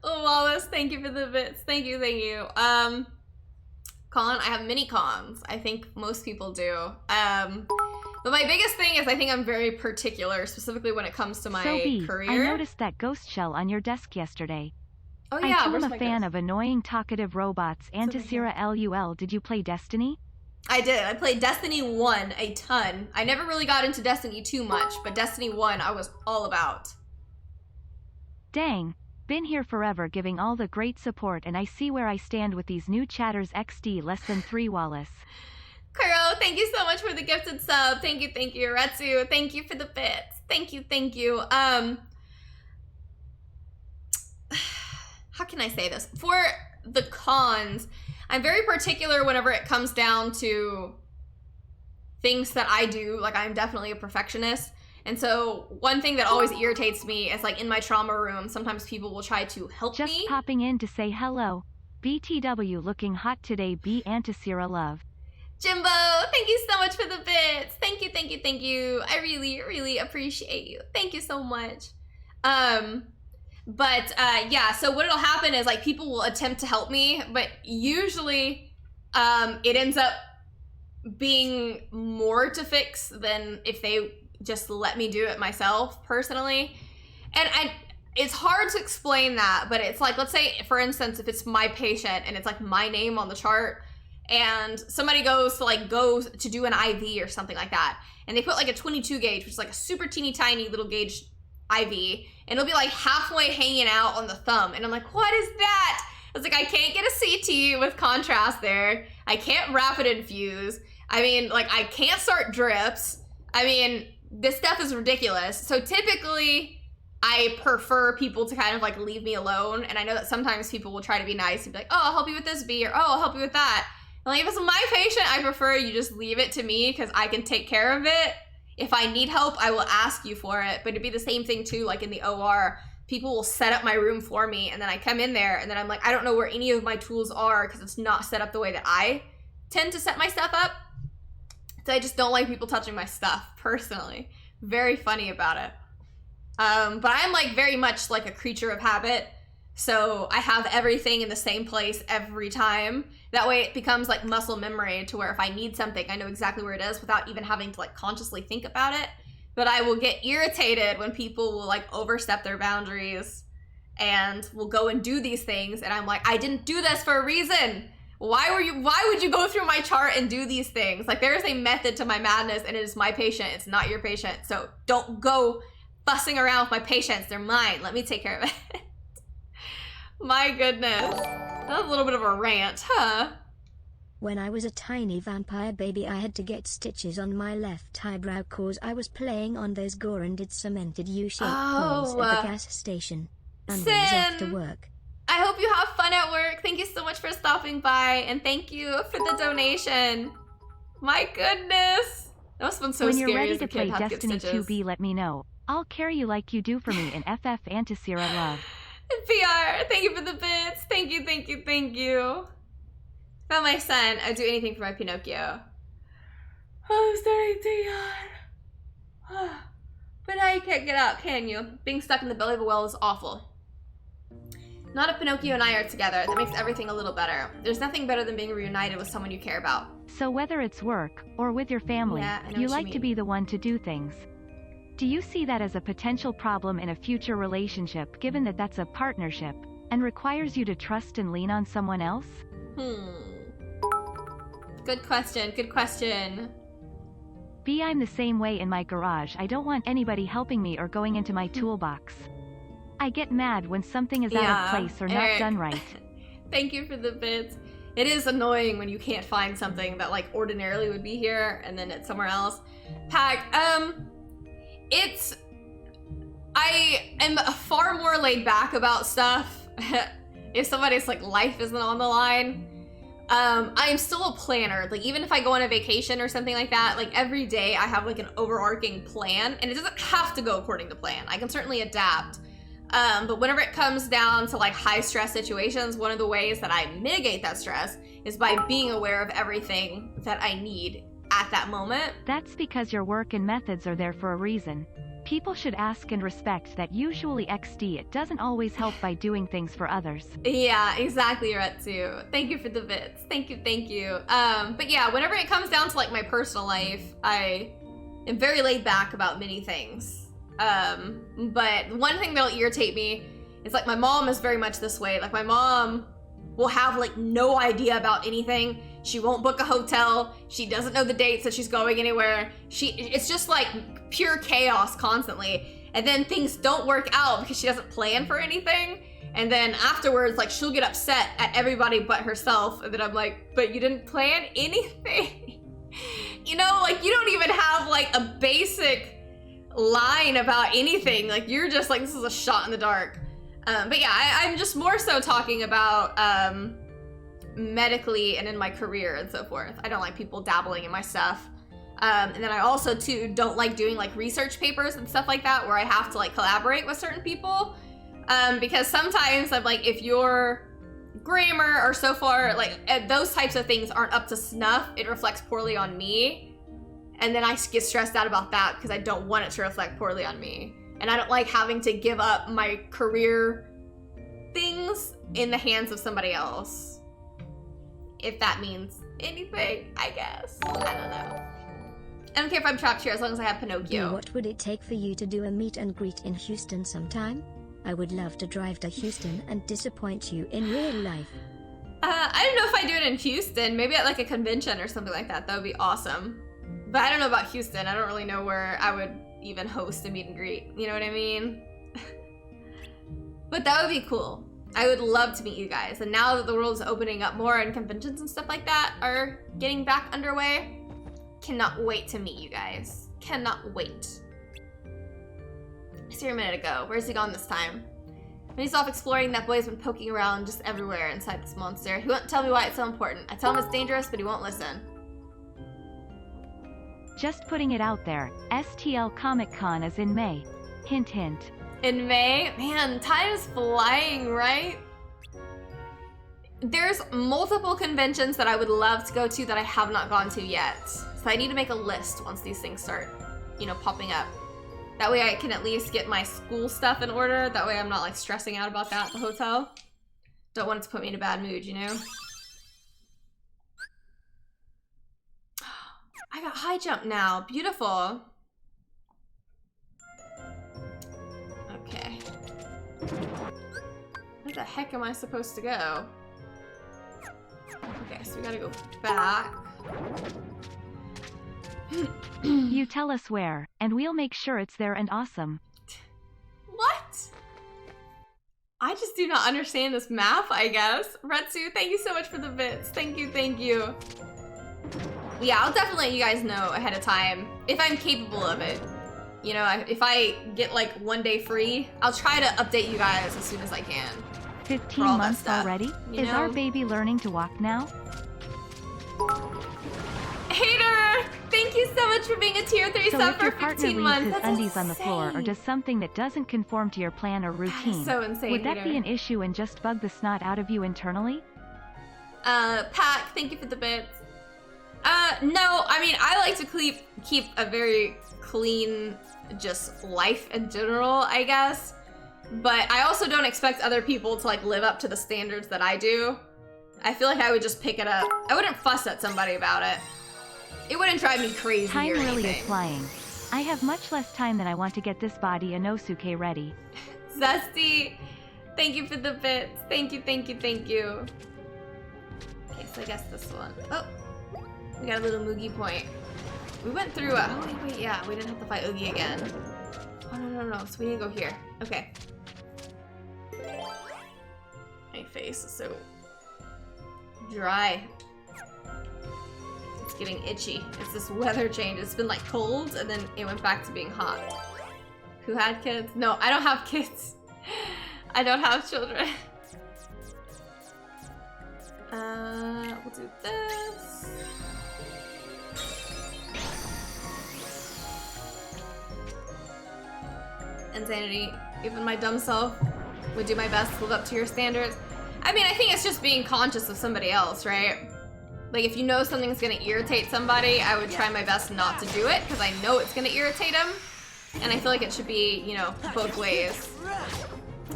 Oh, Wallace, thank you for the bits. Thank you, thank you. Con, I have many cons. I think most people do. But my biggest thing is I think I'm very particular, specifically when it comes to my So B, career. I noticed that ghost shell on your desk yesterday. Oh yeah, I too where's am my a fan ghost? of annoying talkative robots. Antisera LUL, did you play Destiny? I did. I played Destiny 1 a ton. I never really got into Destiny 2 much, but Destiny 1 I was all about. Dang. Been here forever giving all the great support, and I see where I stand with these new chatters. XD less than 3 Wallace. Kuro, thank you so much for the gifted sub. Thank you, Retsu. Thank you for the bits. Thank you. How can I say this? For the cons, I'm very particular whenever it comes down to things that I do. Like, I'm definitely a perfectionist. And so one thing that always irritates me is, like, in my trauma room, sometimes people will try to help me. Just popping in to say hello. BTW looking hot today. B Antisera love. Jimbo, thank you so much for the bits. Thank you. I really appreciate you. Thank you so much. Yeah, so what'll happen is, like, people will attempt to help me, but usually it ends up being more to fix than if they just let me do it myself personally. And it's hard to explain that, but it's like, let's say, for instance, if it's my patient and it's like my name on the chart, and somebody goes to do an IV or something like that, and they put like a 22 gauge, which is like a super teeny tiny little gauge IV, and it'll be like halfway hanging out on the thumb, and I'm like, what is that? I was like, I can't get a CT with contrast there. I can't rapid infuse. I mean, like, I can't start drips. I mean, this stuff is ridiculous. So typically, I prefer people to kind of like leave me alone, and I know that sometimes people will try to be nice and be like, oh, I'll help you with this, B, or oh, I'll help you with that. And like, if it's my patient, I prefer you just leave it to me because I can take care of it. If I need help, I will ask you for it. But it'd be the same thing too, like in the OR. People will set up my room for me, and then I come in there, and then I'm like, I don't know where any of my tools are because it's not set up the way that I tend to set my stuff up. So I just don't like people touching my stuff, personally. Very funny about it. But I'm like very much like a creature of habit. So I have everything in the same place every time. That way it becomes like muscle memory to where if I need something, I know exactly where it is without even having to like consciously think about it. But I will get irritated when people will like overstep their boundaries and will go and do these things. And I'm like, I didn't do this for a reason. Why would you go through my chart and do these things? Like, there is a method to my madness, and it is my patient. It's not your patient. So don't go fussing around with my patients. They're mine. Let me take care of it. My goodness. That was a little bit of a rant, huh? When I was a tiny vampire baby, I had to get stitches on my left eyebrow cause I was playing on those Gorandid cemented U-shaped poles at the gas station. And was off to work. I hope you have fun at work. Thank you so much for stopping by, and thank you for the donation. My goodness. That must have been so when scary. When you're ready as a to kid, play Destiny 2B, let me know. I'll carry you like you do for me in FF Antisera love. PR, thank you for the bits. Thank you. About my son, I'd do anything for my Pinocchio. Oh, I'm starting to yawn. But now you can't get out, can you? Being stuck in the belly of a whale is awful. Not if Pinocchio and I are together. That makes everything a little better. There's nothing better than being reunited with someone you care about. So whether it's work or with your family, you like to be the one to do things. Do you see that as a potential problem in a future relationship, given that that's a partnership and requires you to trust and lean on someone else? Good question. B, I'm the same way in my garage. I don't want anybody helping me or going into my toolbox. I get mad when something is out of place or not done right. Thank you for the bits. It is annoying when you can't find something that like ordinarily would be here and then it's somewhere else. Pack, I am far more laid back about stuff if somebody's like life isn't on the line. I am still a planner. Like, even if I go on a vacation or something like that, like every day I have like an overarching plan, and it doesn't have to go according to plan. I can certainly adapt. But whenever it comes down to like high stress situations, one of the ways that I mitigate that stress is by being aware of everything that I need at that moment. That's because your work and methods are there for a reason. People should ask and respect that. Usually XD, it doesn't always help by doing things for others. Yeah, exactly, Retsu. Thank you for the bits. Thank you. But yeah, whenever it comes down to like my personal life, I am very laid back about many things. But one thing that'll irritate me It's like my mom is very much this way. Like my mom will have like no idea about anything. She won't book a hotel. She doesn't know the dates that she's going anywhere. It's just like pure chaos constantly. And then things don't work out because she doesn't plan for anything. And then afterwards, like she'll get upset at everybody but herself. And then I'm like, but you didn't plan anything. You know, like you don't even have like a basic line about anything. Like you're just like, this is a shot in the dark. But yeah, I'm just more so talking about medically and in my career and so forth. I don't like people dabbling in my stuff. And then I also too don't like doing like research papers and stuff like that where I have to like collaborate with certain people. Because sometimes I'm like, if your grammar or so far, like those types of things aren't up to snuff, it reflects poorly on me. And then I get stressed out about that because I don't want it to reflect poorly on me. And I don't like having to give up my career things in the hands of somebody else. If that means anything, I guess. I don't know. I don't care if I'm trapped here as long as I have Pinocchio. What would it take for you to do a meet and greet in Houston sometime? I would love to drive to Houston and disappoint you in real life. I don't know if I do it in Houston. Maybe at like a convention or something like that. That would be awesome. But I don't know about Houston. I don't really know where I would even host a meet and greet. You know what I mean? But that would be cool. I would love to meet you guys. And now that the world is opening up more and conventions and stuff like that are getting back underway, cannot wait to meet you guys. Cannot wait. I see her a minute ago. Where's he gone this time? When he's off exploring, that boy's been poking around just everywhere inside this monster. He won't tell me why it's so important. I tell him it's dangerous, but he won't listen. Just putting it out there, STL Comic Con is in May. Hint hint. In May? Man, time is flying, right? There's multiple conventions that I would love to go to that I have not gone to yet. So I need to make a list once these things start, you know, popping up. That way I can at least get my school stuff in order. That way I'm not like stressing out about that at the hotel. Don't want it to put me in a bad mood, you know? I got high jump now. Beautiful. Okay. Where the heck am I supposed to go? Okay, so we gotta go back. You tell us where, and we'll make sure it's there and awesome. What? I just do not understand this map, I guess. Retsu, thank you so much for the bits. Thank you, thank you. Yeah, I'll definitely let you guys know ahead of time if I'm capable of it. You know, if I get like one day free, I'll try to update you guys as soon as I can. 15 months already? Is our baby learning to walk now? Hater! Thank you so much for being a tier 3 so sub if for your partner 15 leaves months. his That's undies insane. on the floor or does something that doesn't conform to your plan or routine, so insane, would that Hater. be an issue and just bug the snot out of you internally? Pack, thank you for the bits. No, I mean, I like to keep a very clean, just life in general, I guess. But I also don't expect other people to like live up to the standards that I do. I feel like I would just pick it up. I wouldn't fuss at somebody about it. It wouldn't drive me crazy Time or really anything. is flying. I have much less time than I want to get this body Inosuke ready. Zesty, thank you for the bits. Thank you, thank you, thank you. Okay, so I guess this one. Oh, we got a little Moogie point. We went through a, oh wait, yeah, we didn't have to fight Oogie again. Oh no, so we need to go here. Okay. My face is so dry. It's getting itchy. It's this weather change. It's been like cold and then it went back to being hot. Who had kids? No, I don't have kids. I don't have children. We'll do this. Insanity. Even my dumb self would do my best to live up to your standards. I mean, I think it's just being conscious of somebody else, right? Like, if you know something's gonna irritate somebody, I would try my best not to do it, because I know it's gonna irritate them. And I feel like it should be, you know, both ways.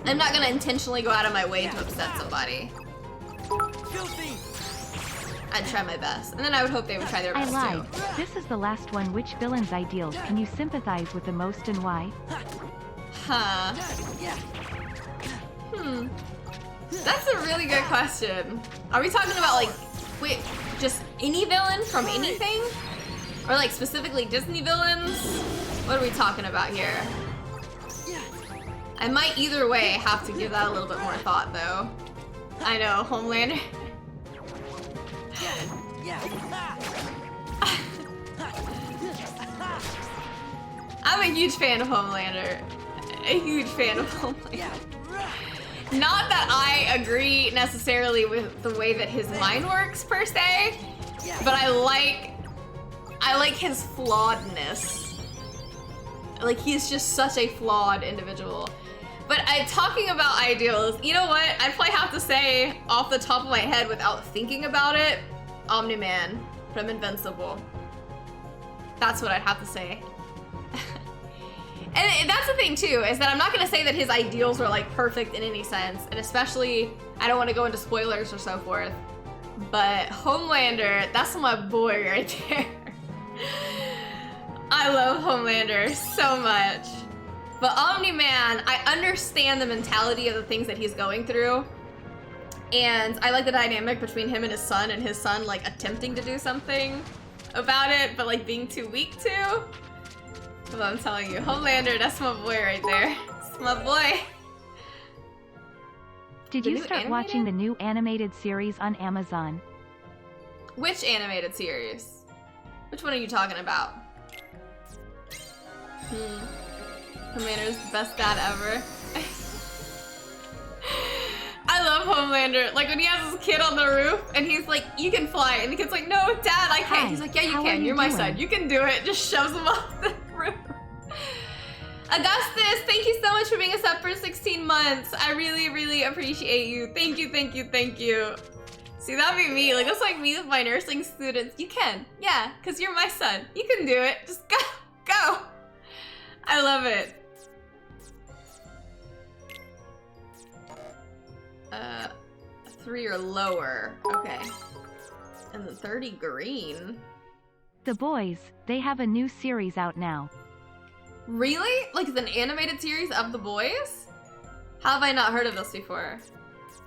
I'm not gonna intentionally go out of my way to upset somebody. I'd try my best. And then I would hope they would try their best, I lied. too. This is the last one. Which villain's ideals can you sympathize with the most and why? Huh. That's a really good question. Are we talking about like, wait, just any villain from anything? Or like specifically Disney villains? What are we talking about here? I might either way have to give that a little bit more thought though. I know, Homelander. I'm a huge fan of Homelander. A huge fan of Homelander. Not that I agree necessarily with the way that his mind works per se, but I like his flawedness. Like he's just such a flawed individual. But talking about ideals, you know what? I'd probably have to say off the top of my head without thinking about it, Omni-Man from Invincible. That's what I'd have to say. And that's the thing too, is that I'm not gonna say that his ideals were like perfect in any sense, and especially, I don't wanna go into spoilers or so forth, but Homelander, that's my boy right there. I love Homelander so much. But Omni-Man, I understand the mentality of the things that he's going through, and I like the dynamic between him and his son like attempting to do something about it, but like being too weak to. But I'm telling you, Homelander, that's my boy right there. It's my boy. Did you start watching the new animated series on Amazon? Which animated series? Which one are you talking about? Homelander's the best dad ever. I love Homelander. Like when he has his kid on the roof and he's like, you can fly. And the kid's like, no, Dad, I can't. He's like, yeah, you can. You're my son. You can do it. Just shoves him off the roof. Augustus, thank you so much for being a sub for 16 months. I really, really appreciate you. Thank you, thank you, thank you. See, that'd be me. Like, that's like me with my nursing students. You can. Yeah, because you're my son. You can do it. Just go. Go. I love it. 3 or lower. Okay. And the 30 green. The Boys, they have a new series out now. Really? Like it's an animated series of The Boys? How have I not heard of this before?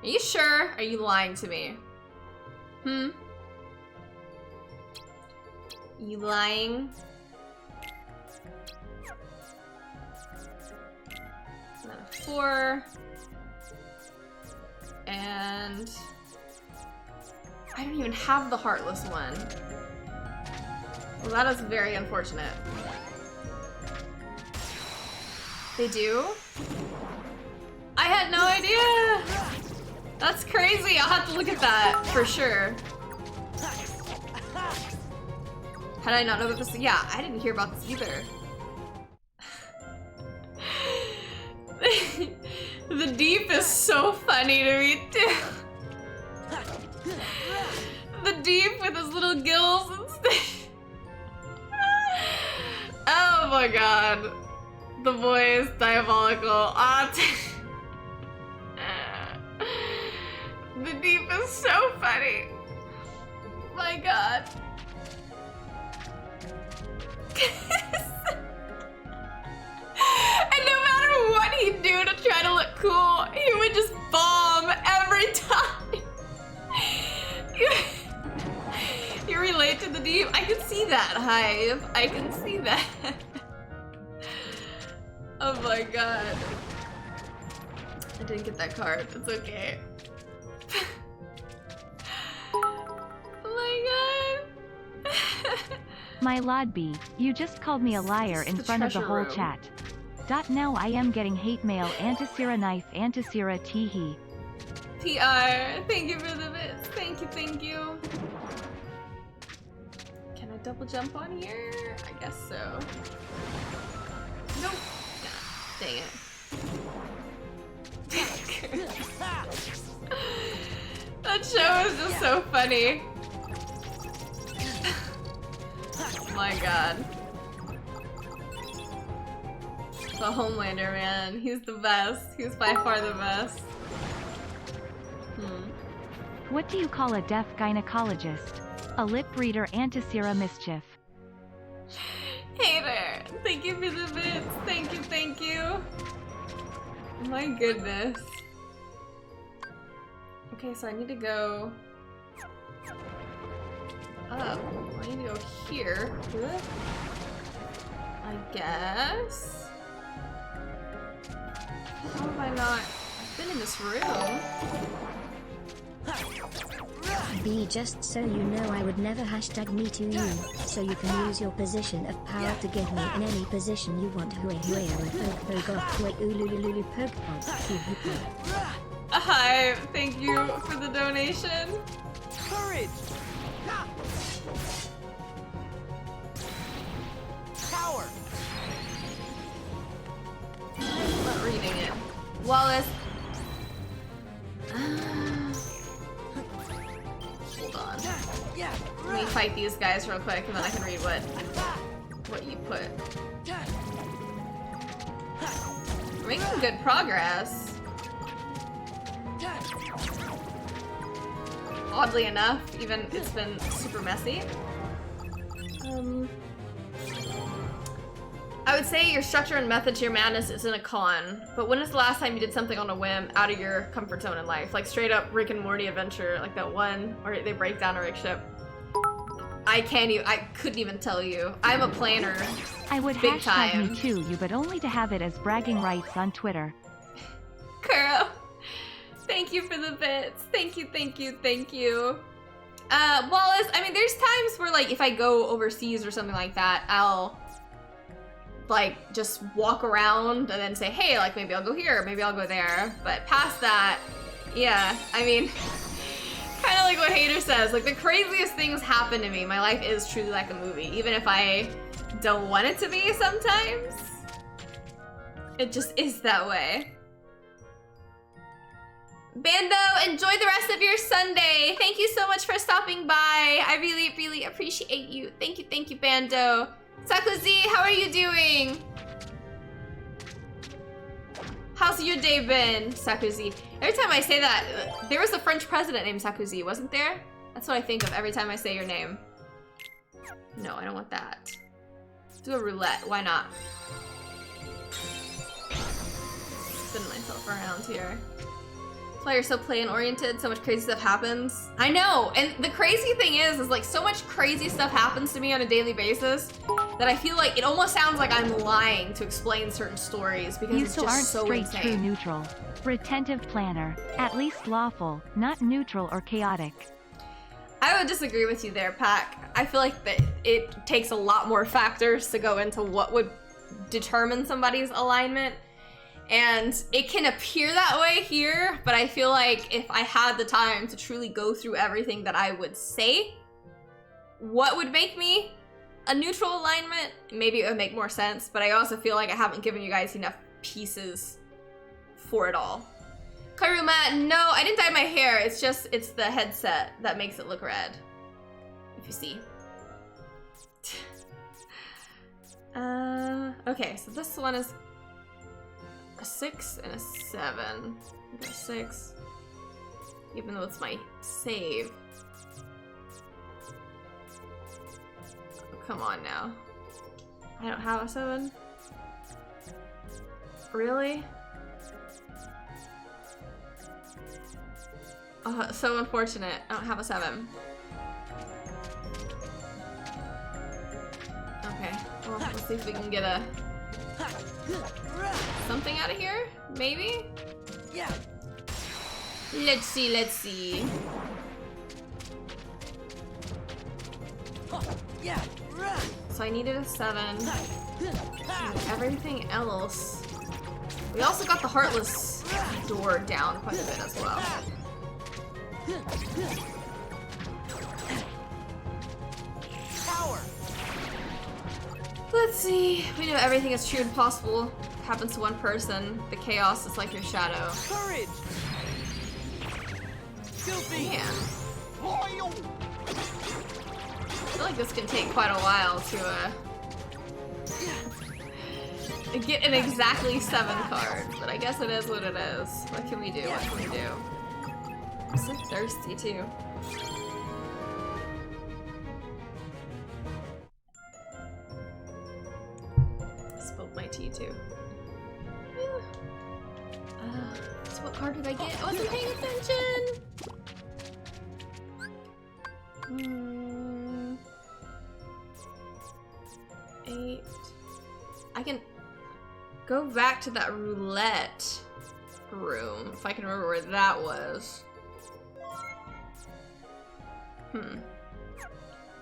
Are you sure? Are you lying to me? You lying? Not a 4. And I don't even have the Heartless one. Well, that is very unfortunate. They do? I had no idea! That's crazy, I'll have to look at that, for sure. How did I not know about this? Yeah, I didn't hear about this either. The Deep is so funny to me, too. The Deep with his little gills and stuff. Oh my god. The Boys, diabolical. The Deep is so funny. My god. And no matter what he'd do to try to look cool, he would just bomb every time. You relate to the Deep? I can see that, Hive. I can see that. Oh my god. I didn't get that card. It's okay. Oh my god. My Lodby, you just called me a liar in front of the whole chat. Now I am getting hate mail. Antisera knife. Antisera teehee. PR, thank you for the bits. Thank you, thank you. Can I double jump on here? I guess so. Nope. Nah, dang it. That show is just so funny. Oh my god. The Homelander, man. He's the best. He's by far the best. What do you call a deaf gynecologist? A lip reader. Antisera mischief. Hey there. Thank you for the bits. Thank you, thank you. My goodness. Okay, so I need to go up. I need to go here. I guess. How have I not been in this room? B, just so you know, I would never hashtag me to you, so you can use your position of power to get me in any position you want. Hi, thank you for the donation. Courage! Power! I'm not reading it. Wallace. Hold on. Let me fight these guys real quick and then I can read what you put. We're making good progress. Oddly enough, even it's been super messy. I would say your structure and method to your madness isn't a con, but when is the last time you did something on a whim out of your comfort zone in life? Like straight up Rick and Morty adventure, like that one where they break down a Rick ship. I couldn't even tell you. I'm a planner. I would big hashtag time. me too, you, but only to have it as bragging rights on Twitter. Kuro, thank you for the bits. Thank you, thank you, thank you. Wallace, I mean, there's times where like if I go overseas or something like that, I'll like just walk around and then say, hey, like maybe I'll go here, maybe I'll go there. But past that, yeah, I mean, kind of like what Hater says, like the craziest things happen to me. My life is truly like a movie, even if I don't want it to be sometimes. It just is that way. Bando, enjoy the rest of your Sunday. Thank you so much for stopping by. I really, really appreciate you. Thank you, Bando. Sakuzi, how are you doing? How's your day been, Sakuzi? Every time I say that, there was a French president named Sakuzi, wasn't there? That's what I think of every time I say your name. No, I don't want that. Do a roulette, why not? Spin myself around here. That's why you're so play-oriented, so much crazy stuff happens. I know, and the crazy thing is like so much crazy stuff happens to me on a daily basis that I feel like it almost sounds like I'm lying to explain certain stories because You it's so just aren't so straight insane. true neutral. Retentive planner. At least lawful, not neutral or chaotic. I would disagree with you there, Pac. I feel like that it takes a lot more factors to go into what would determine somebody's alignment. And it can appear that way here, but I feel like if I had the time to truly go through everything that I would say, what would make me a neutral alignment, maybe it would make more sense, but I also feel like I haven't given you guys enough pieces for it all. Karuma, no, I didn't dye my hair. It's the headset that makes it look red, if you see. Okay, so this one is a 6 and a 7. Okay, 6. Even though it's my save. Oh, come on now. I don't have a 7? Really? Oh, so unfortunate. I don't have a 7. Okay, well, let's see if we can get a something out of here, maybe? Yeah. Let's see. Yeah. So I needed a 7. And everything else. We also got the Heartless door down quite a bit as well. Power. Let's see. We know everything is true and possible. Happens to one person. The chaos is like your shadow. Courage. Man. I feel like this can take quite a while to get an exactly 7 card, but I guess it is what it is. What can we do? What can we do? I'm so thirsty too. Spilled my tea too. So what card did I get? I wasn't paying attention! 8. I can go back to that roulette room if I can remember where that was.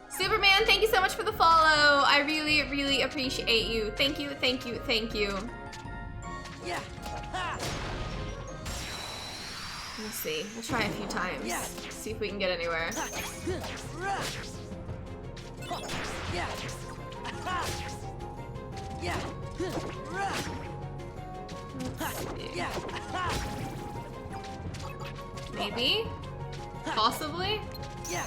Superman, thank you so much for the follow. I really, really appreciate you. Thank you, thank you, thank you. Yeah. Let's see. We'll try a few times. See if we can get anywhere. Yeah. Yeah. Yeah. Maybe? Possibly? Yeah.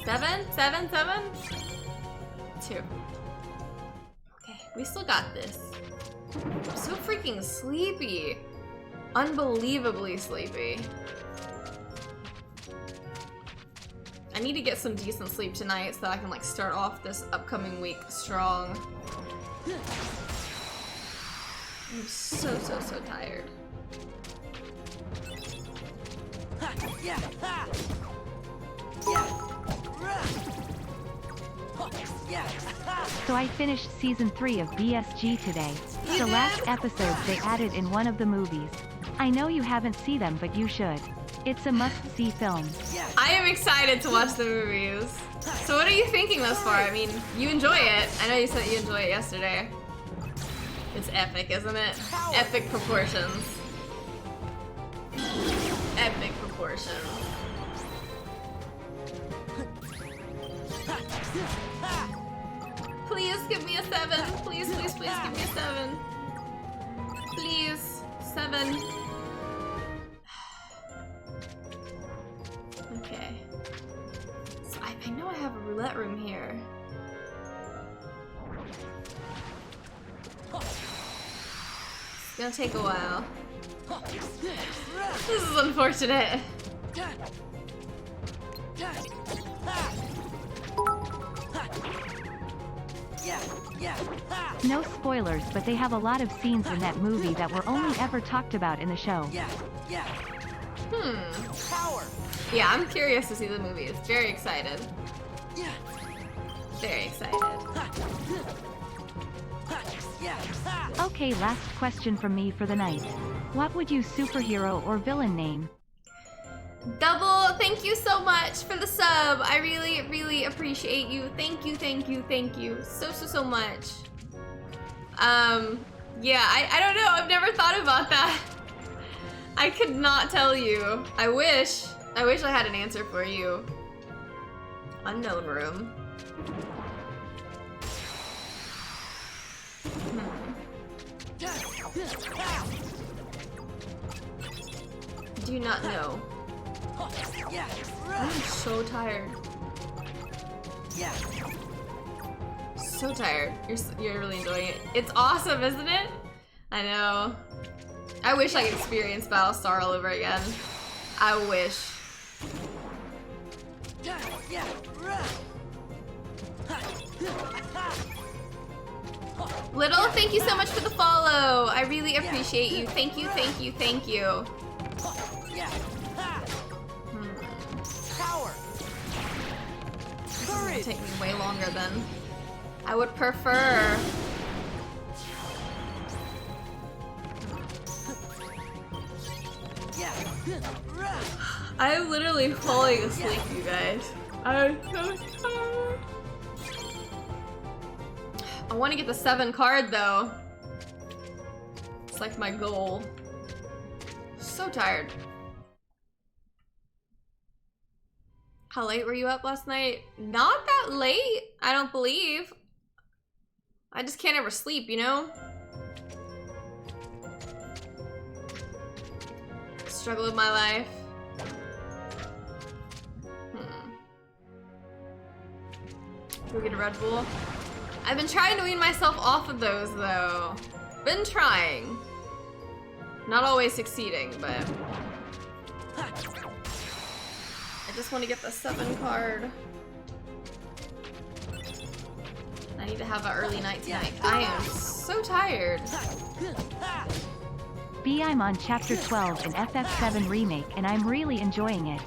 7? 7? 7? 2. Okay, we still got this. I'm so freaking sleepy. Unbelievably sleepy. I need to get some decent sleep tonight so that I can like start off this upcoming week strong. I'm so tired. Yeah. So I finished season 3 of BSG today. The last episodes they added in one of the movies. I know you haven't seen them, but you should. It's a must-see film. I am excited to watch the movies. So what are you thinking thus far? I mean, you enjoy it. I know you said you enjoyed it yesterday. It's epic, isn't it? Epic proportions. Epic proportions. Please give me a 7. Please, please, please give me a 7. Please. 7. Okay. So I know I have a roulette room here. It's gonna take a while. This is unfortunate. No spoilers, but they have a lot of scenes in that movie that were only ever talked about in the show. Yeah, I'm curious to see the movies. Very excited. Very excited. Okay, last question from me for the night. What would you superhero or villain name? Double, thank you so much for the sub. I really, really appreciate you. Thank you, thank you, thank you. So much. Yeah, I don't know. I've never thought about that. I could not tell you. I wish I had an answer for you. Unknown room. Do not know. I'm so tired. So tired. You're really enjoying it. It's awesome, isn't it? I know. I wish I could experience Battlestar all over again. I wish. Little, thank you so much for the follow. I really appreciate you. Thank you, thank you, thank you. This is gonna take me way longer than I would prefer. I'm literally falling asleep, you guys. I'm so tired. I want to get the 7 card though. It's like my goal. So tired. How late were you up last night? Not that late, I don't believe. I just can't ever sleep, you know? Struggle with my life. Go get a Red Bull. I've been trying to wean myself off of those though. Been trying. Not always succeeding, but I just want to get the 7 card. I need to have an early night tonight. I am so tired. I'm on chapter 12 in FF7 Remake and I'm really enjoying it.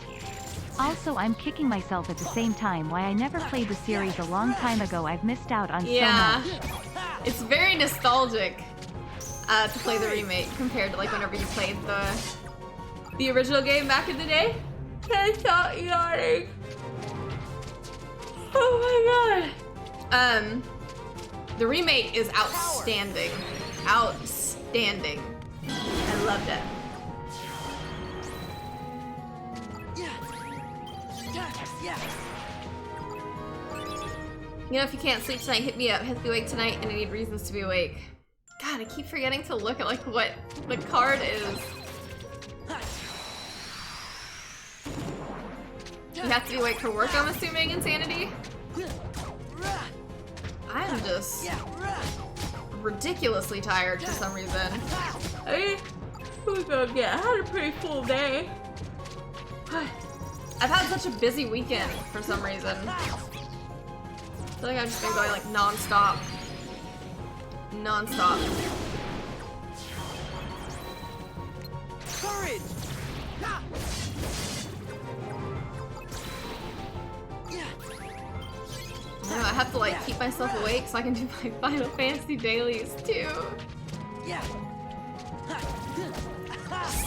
Also, I'm kicking myself at the same time why I never played the series a long time ago. I've missed out on so much. It's very nostalgic to play the remake compared to like whenever you played the original game back in the day. I thought yawning. Oh my god. The remake is outstanding. Outstanding. I loved it. You know, if you can't sleep tonight, hit me up. Have to be awake tonight, and I need reasons to be awake. God, I keep forgetting to look at like what the card is. You have to be awake for work, I'm assuming, Insanity? I am just ridiculously tired for some reason. I had a pretty full day. I've had such a busy weekend for some reason. I feel like I've just been going like non-stop. Non-stop. Courage! I have to like keep myself awake so I can do my Final Fantasy dailies too.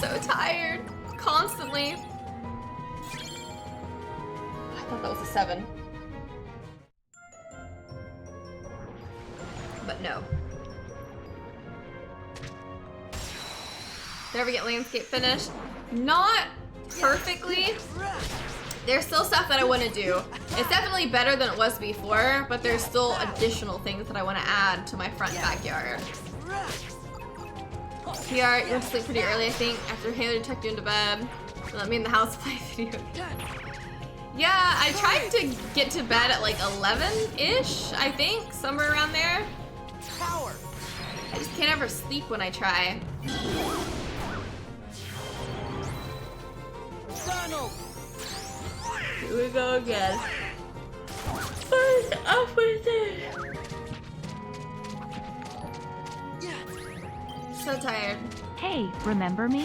So tired. Constantly. I thought that was a 7. But no. There we get landscape finished. Not perfectly. There's still stuff that I want to do. It's definitely better than it was before, but there's still additional things that I want to add to my front backyard. PR, you went to sleep pretty early, I think, after Haley tucked you into bed. Let me in the house play video games. Yeah, I tried to get to bed at like 11-ish, I think, somewhere around there. I just can't ever sleep when I try. Here we go again. What's up with it? So tired. Hey, remember me?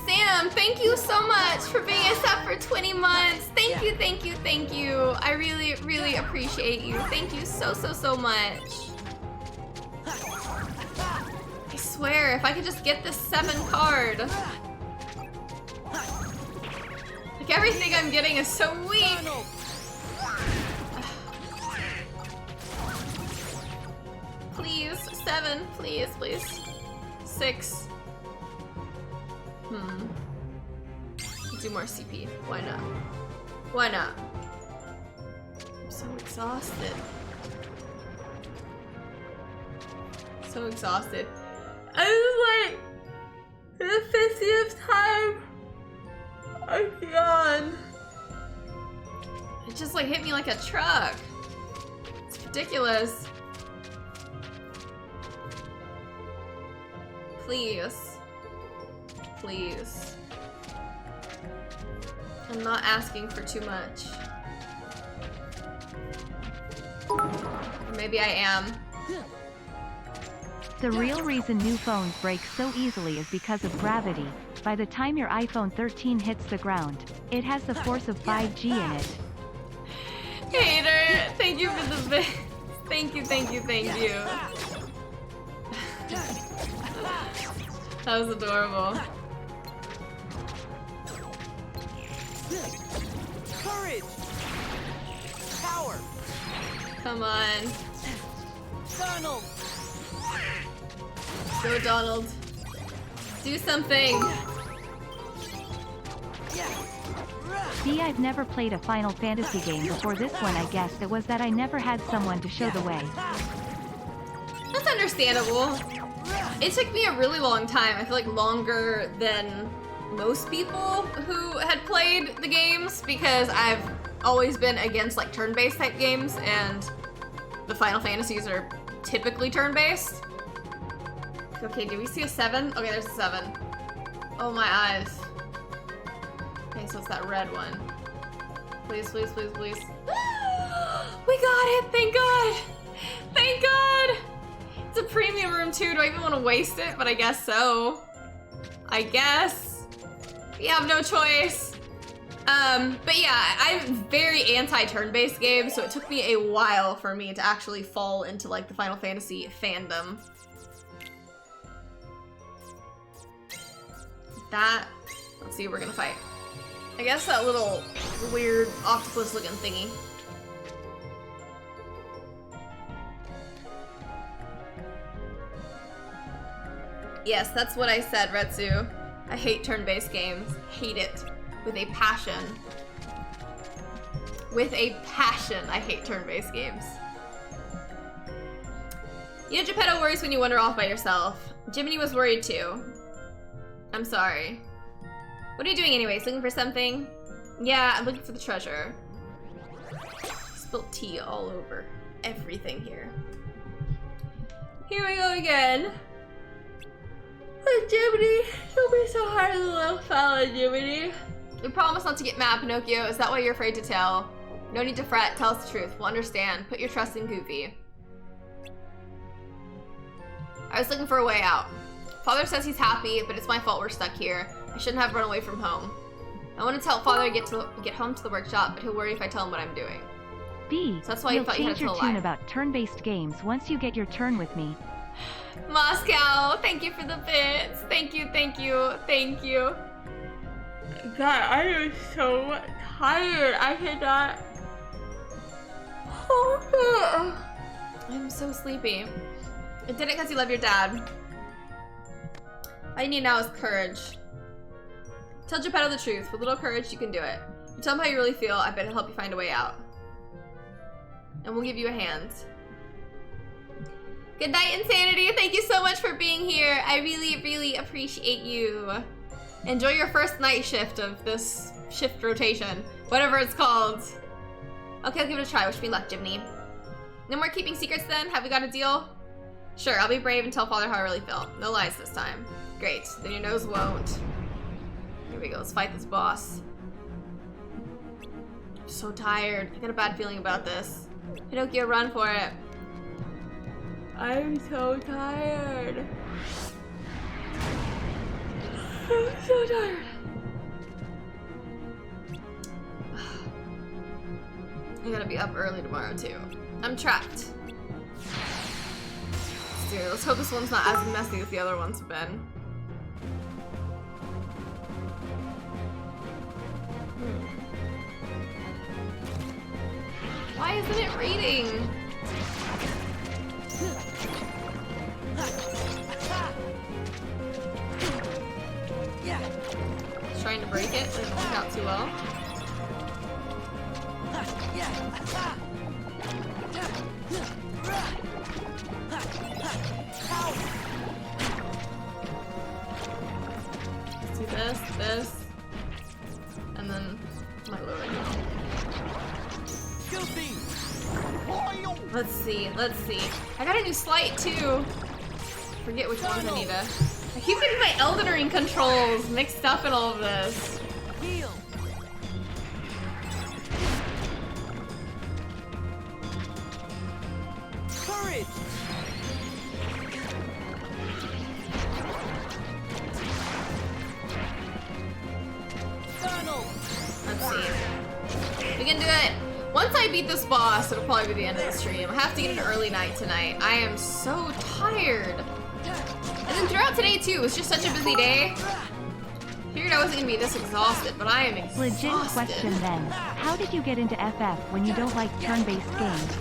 Sam, thank you so much for being a sub for 20 months. Thank you, thank you, thank you. I really, really appreciate you. Thank you so, so, so much. I swear, if I could just get this 7 card. Like everything I'm getting is so weak. Please, 7, please, please. 6. Do more CP. Why not? Why not? I'm so exhausted. So exhausted. I was like, for the 50th time, I'm gone. It just like hit me like a truck. It's ridiculous. Please. Please. I'm not asking for too much. Or maybe I am. The real reason new phones break so easily is because of gravity. By the time your iPhone 13 hits the ground, it has the force of 5G in it. Hater, thank you for the bit. Thank you, thank you, thank you. That was adorable. Courage! Power! Come on. Donald! Go, Donald. Do something. See, I've never played a Final Fantasy game before this one. I guess it was that I never had someone to show the way. That's understandable. It took me a really long time. I feel like longer than most people who had played the games because I've always been against like turn-based type games and the Final Fantasies are typically turn-based. Okay, do we see a 7? Okay, there's a 7. Oh, my eyes. Okay, so it's that red one. Please, please, please, please. We got it! Thank God! Thank God! It's a premium room too. Do I even want to waste it? But I guess so. I guess. We have no choice. But yeah, I'm very anti-turn-based games, so it took me a while for me to actually fall into like the Final Fantasy fandom. Let's see who we're gonna fight. I guess that little weird octopus-looking thingy. Yes, that's what I said, Retsu. I hate turn-based games. Hate it. With a passion. With a passion, I hate turn-based games. You know, Geppetto worries when you wander off by yourself. Jiminy was worried too. I'm sorry. What are you doing anyways? Looking for something? Yeah, I'm looking for the treasure. Spilt tea all over everything here. Here we go again. Oh, Jiminy, don't be so hard on the little fella, Jiminy. We promise not to get mad, Pinocchio. Is that why you're afraid to tell? No need to fret. Tell us the truth. We'll understand. Put your trust in Goofy. I was looking for a way out. Father says he's happy, but it's my fault we're stuck here. I shouldn't have run away from home. I want to tell Father to get home to the workshop, but he'll worry if I tell him what I'm doing. B. So that's why you thought you had to tell a lie. You'll change your tune about turn-based games once you get your turn with me. Moscow, thank you for the bits. Thank you, thank you, thank you. God, I am so tired. I cannot. I'm so sleepy. I did it because you love your dad. All you need now is courage. Tell Geppetto the truth. With little courage, you can do it. You tell him how you really feel. I bet it'll help you find a way out. And we'll give you a hand. Good night, Insanity. Thank you so much for being here. I really, really appreciate you. Enjoy your first night shift of this shift rotation. Whatever it's called. Okay, I'll give it a try. Wish me luck, Jiminy. No more keeping secrets then? Have we got a deal? Sure, I'll be brave and tell Father how I really feel. No lies this time. Great. Then your nose won't. Here we go. Let's fight this boss. I'm so tired. I got a bad feeling about this. Pinocchio, run for it. I'm so tired. I'm so tired. I gotta be up early tomorrow too. I'm trapped. Let's hope this one's not as messy as the other ones have been. Why isn't it reading? It's trying to break it, but it didn't work out too well. Let's do this, and then my lower now. Let's see. I got a new slight too. Forget which ones I need to. I keep getting my Elden Ring controls mixed up in all of this. Heal. Courage. Let's see. We can do it. Once I beat this boss, it'll probably be the end of the stream. I have to get an early night tonight. I am so tired. And then throughout today too, it was just such a busy day. Figured I wasn't gonna be this exhausted, but I am exhausted. Legit question then. How did you get into FF when you don't like turn-based games?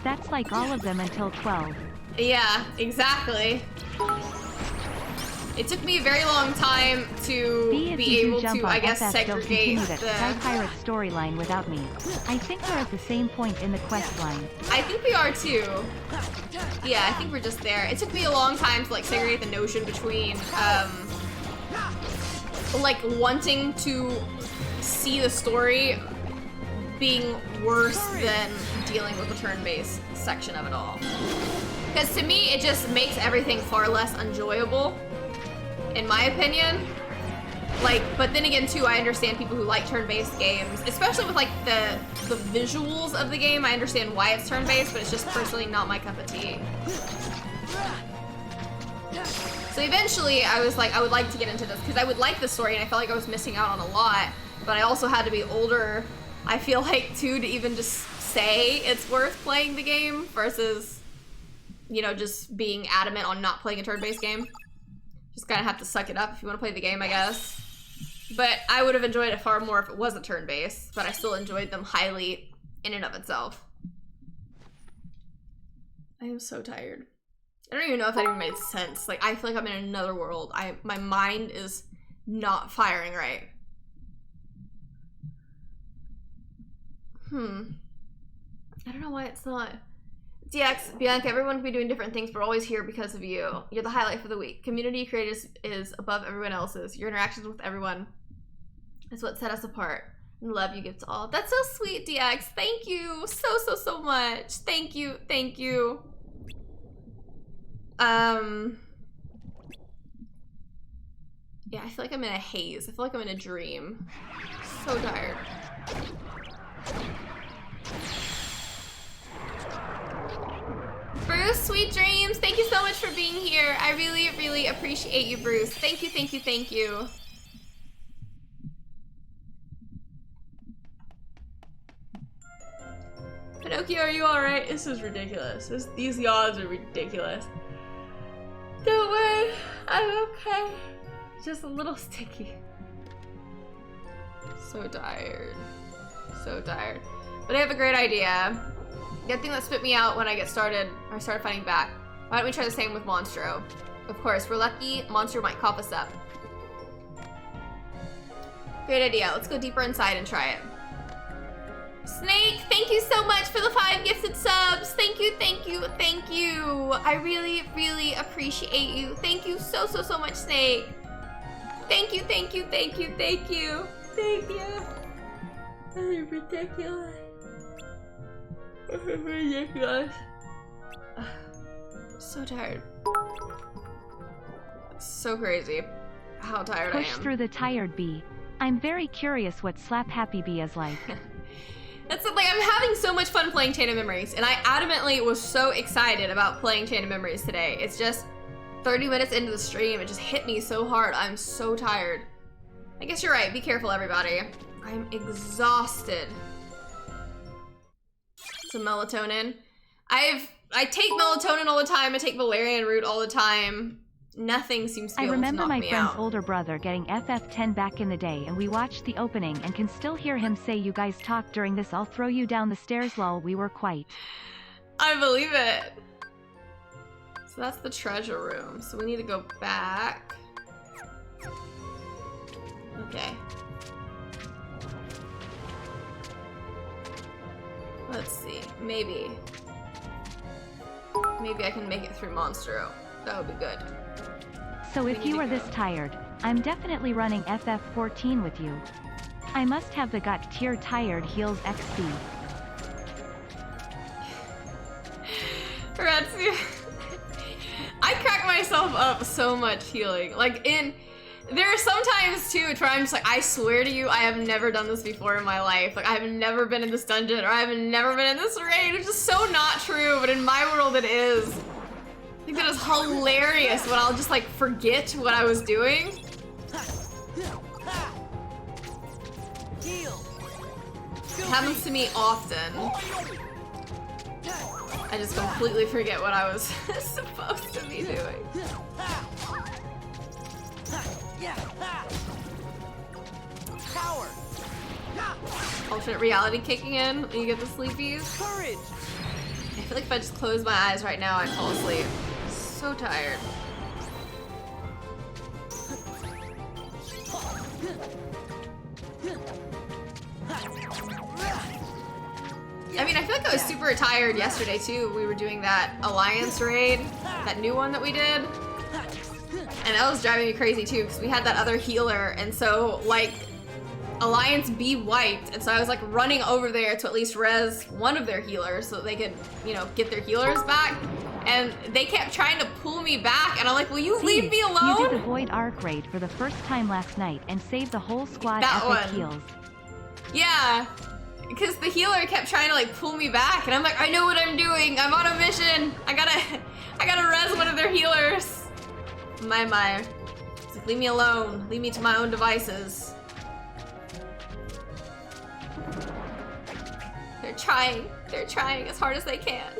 That's like all of them until 12. Yeah, exactly. It took me a very long time to be able to, I guess, segregate the Sky Pirate storyline without me. I think we're at the same point in the quest line. I think we are too. Yeah, I think we're just there. It took me a long time to like segregate the notion between like wanting to see the story being worse than dealing with the turn-based section of it all. Because to me, it just makes everything far less enjoyable. In my opinion. Like, but then again too, I understand people who like turn-based games, especially with like the visuals of the game. I understand why it's turn-based, but it's just personally not my cup of tea. So eventually I was like, I would like to get into this because I would like the story and I felt like I was missing out on a lot. but I also had to be older, I feel like, too, to even just say it's worth playing the game versus, you know, just being adamant on not playing a turn-based game. Just kind of have to suck it up if you want to play the game, I guess. But I would have enjoyed it far more if it wasn't turn-based, but I still enjoyed them highly in and of itself. I am so tired. I don't even know if that even made sense. Like, I feel like I'm in another world. My mind is not firing right. I don't know why it's not. DX, Bianca, everyone can be doing different things, but we're always here because of you. You're the highlight for the week. Community creators is above everyone else's. Your interactions with everyone is what set us apart. And love you give to all. That's so sweet, DX. Thank you so much. Thank you. Yeah, I feel like I'm in a haze. I feel like I'm in a dream. So tired. Bruce, sweet dreams. Thank you so much for being here. I really appreciate you, Bruce. Thank you. Pinocchio, are you alright? This is ridiculous. These yawns are ridiculous. Don't worry, I'm okay. Just a little sticky. So tired. But I have a great idea. Good thing that spit me out when I started fighting back. Why don't we try the same with Monstro? Of course, we're lucky Monstro might cough us up. Great idea. Let's go deeper inside and try it. Snake, thank you so much for the 5 gifted subs. Thank you. I really appreciate you. Thank you so much, Snake. Thank you. That is ridiculous. So tired. So crazy how tired I am. Push through the tired bee. I'm very curious what Slap Happy Bee is like. That's like, I'm having so much fun playing Chain of Memories, and I adamantly was so excited about playing Chain of Memories today. It's just 30 minutes into the stream, it just hit me so hard. I'm so tired. I guess you're right. Be careful, everybody. I'm exhausted. Some melatonin. I take melatonin all the time. I take valerian root all the time. Nothing seems to be able to knock me out. I remember my friend's older brother getting FF10 back in the day, and we watched the opening and can still hear him say, "You guys talk during this, I'll throw you down the stairs." Lol, we were quite. I believe it. So that's the treasure room. So we need to go back. Okay. Let's see. Maybe I can make it through Monstro. That would be good. So if you are this tired, I'm definitely running FF14 with you. I must have the gut tier tired heals XD. I crack myself up so much healing. Like, there are some times too where I'm just like, I swear to you, I have never done this before in my life. Like, I have never been in this dungeon, or I have never been in this raid, which is so not true, but in my world it is. I think that is hilarious when I'll just like forget what I was doing. It happens to me often. I just completely forget what I was supposed to be doing. Power. Alternate reality kicking in when you get the sleepies. Courage. I feel like if I just close my eyes right now, I'd fall asleep. So tired. I mean, I feel like I was super tired yesterday too. We were doing that Alliance raid, that new one that we did. And that was driving me crazy too, because we had that other healer, and so like Alliance B wiped, and so I was like running over there to at least res one of their healers so that they could, you know, get their healers back. And they kept trying to pull me back, and I'm like, will you leave me alone? You did the Void Arc raid for the first time last night and saved the whole squad epic heals. Yeah, because the healer kept trying to like pull me back, and I'm like, I know what I'm doing. I'm on a mission. I gotta res one of their healers. My. It's like, leave me alone. Leave me to my own devices. trying. They're trying as hard as they can.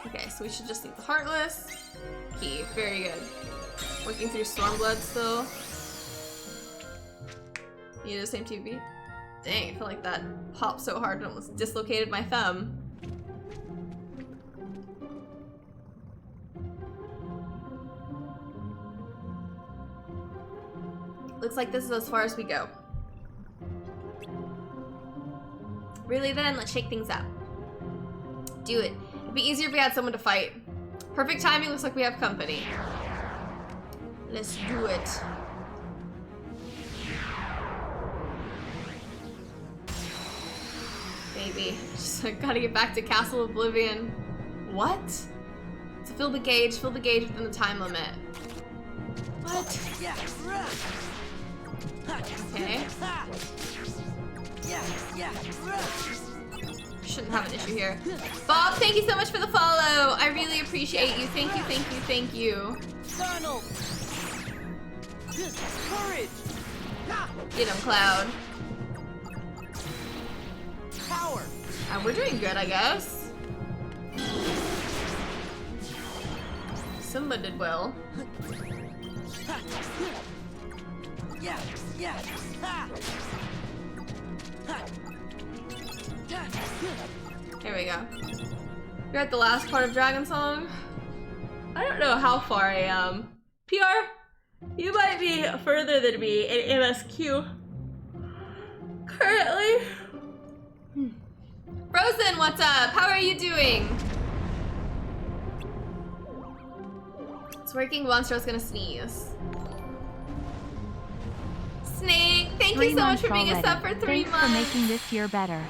Okay, so we should just need the Heartless. Key, very good. Working through Stormblood still. Need the same TV? Dang, I feel like that popped so hard it almost dislocated my thumb. Looks like this is as far as we go. Really then, let's shake things up. Do it. It'd be easier if we had someone to fight. Perfect timing, looks like we have company. Let's do it. Baby, just gotta get back to Castle Oblivion. What? To fill the gauge within the time limit. What? Okay. Shouldn't have an issue here. Bob, thank you so much for the follow. I really appreciate you. Thank you, thank you, thank you. Donald. Courage. Get him, Cloud. Power. We're doing good, I guess. Simba did well. Yeah. Here we go. We're at the last part of Dragon Song. I don't know how far I am. PR, you might be further than me in MSQ. Currently. Frozen, what's up? How are you doing? It's working. Monster's gonna sneeze. Snake, thank you so much for being a sub for 3 months. Thanks for making this year better.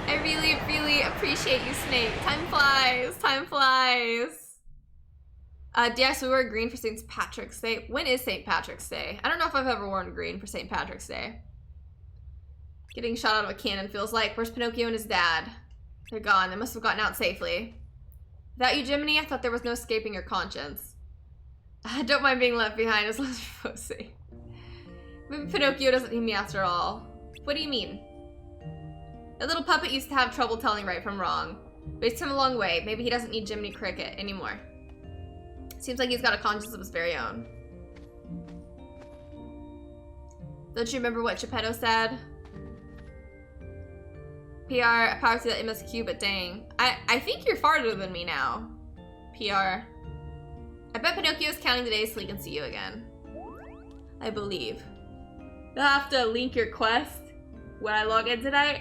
I really, really appreciate you, Snake. Time flies. Time flies. Yes, we wear green for St. Patrick's Day. When is St. Patrick's Day? I don't know if I've ever worn green for St. Patrick's Day. Getting shot out of a cannon feels like. Where's Pinocchio and his dad? They're gone. They must have gotten out safely. Without you, Jiminy, I thought there was no escaping your conscience. I don't mind being left behind as long as you're pussy. Maybe Pinocchio doesn't need me after all. What do you mean? That little puppet used to have trouble telling right from wrong. But he's come a long way. Maybe he doesn't need Jiminy Cricket anymore. Seems like he's got a conscience of his very own. Don't you remember what Geppetto said? PR, power to the MSQ, but dang. I think you're farther than me now. PR. I bet Pinocchio's counting the days so he can see you again. I believe. You'll have to link your quest when I log in tonight.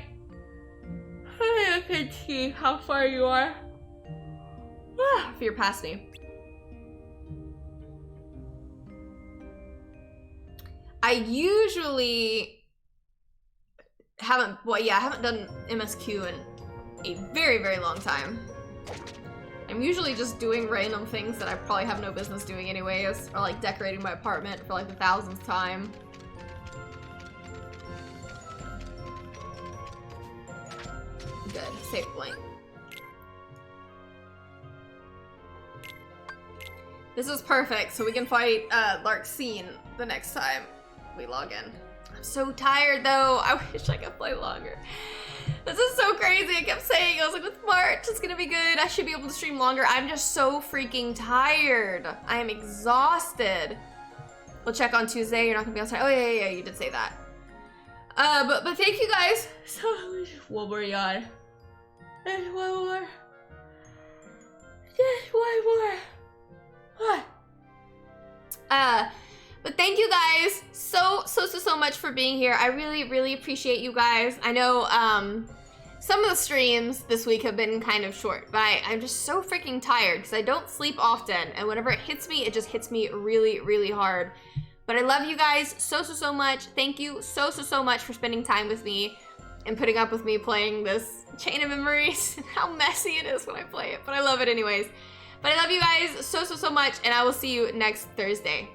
I can see how far you are. If you're past me. I usually haven't done MSQ in a very, very long time. I'm usually just doing random things that I probably have no business doing anyways, or like decorating my apartment for like the 1000th time. Good, save point. This is perfect, so we can fight Larxene the next time we log in. I'm so tired though. I wish I could play longer. This is so crazy. I kept saying, I was like, with March, it's gonna be good. I should be able to stream longer. I'm just so freaking tired. I am exhausted. We'll check on Tuesday. You're not gonna be on time. Oh yeah, you did say that. But thank you guys. So one more yawn. And one more. Just one more. What? But thank you guys so much for being here. I really appreciate you guys. I know some of the streams this week have been kind of short, but I'm just so freaking tired because I don't sleep often, and whenever it hits me, it just hits me really hard. But I love you guys so much. Thank you so much for spending time with me and putting up with me playing this Chain of Memories and how messy it is when I play it, but I love it anyways. But I love you guys so much, and I will see you next Thursday.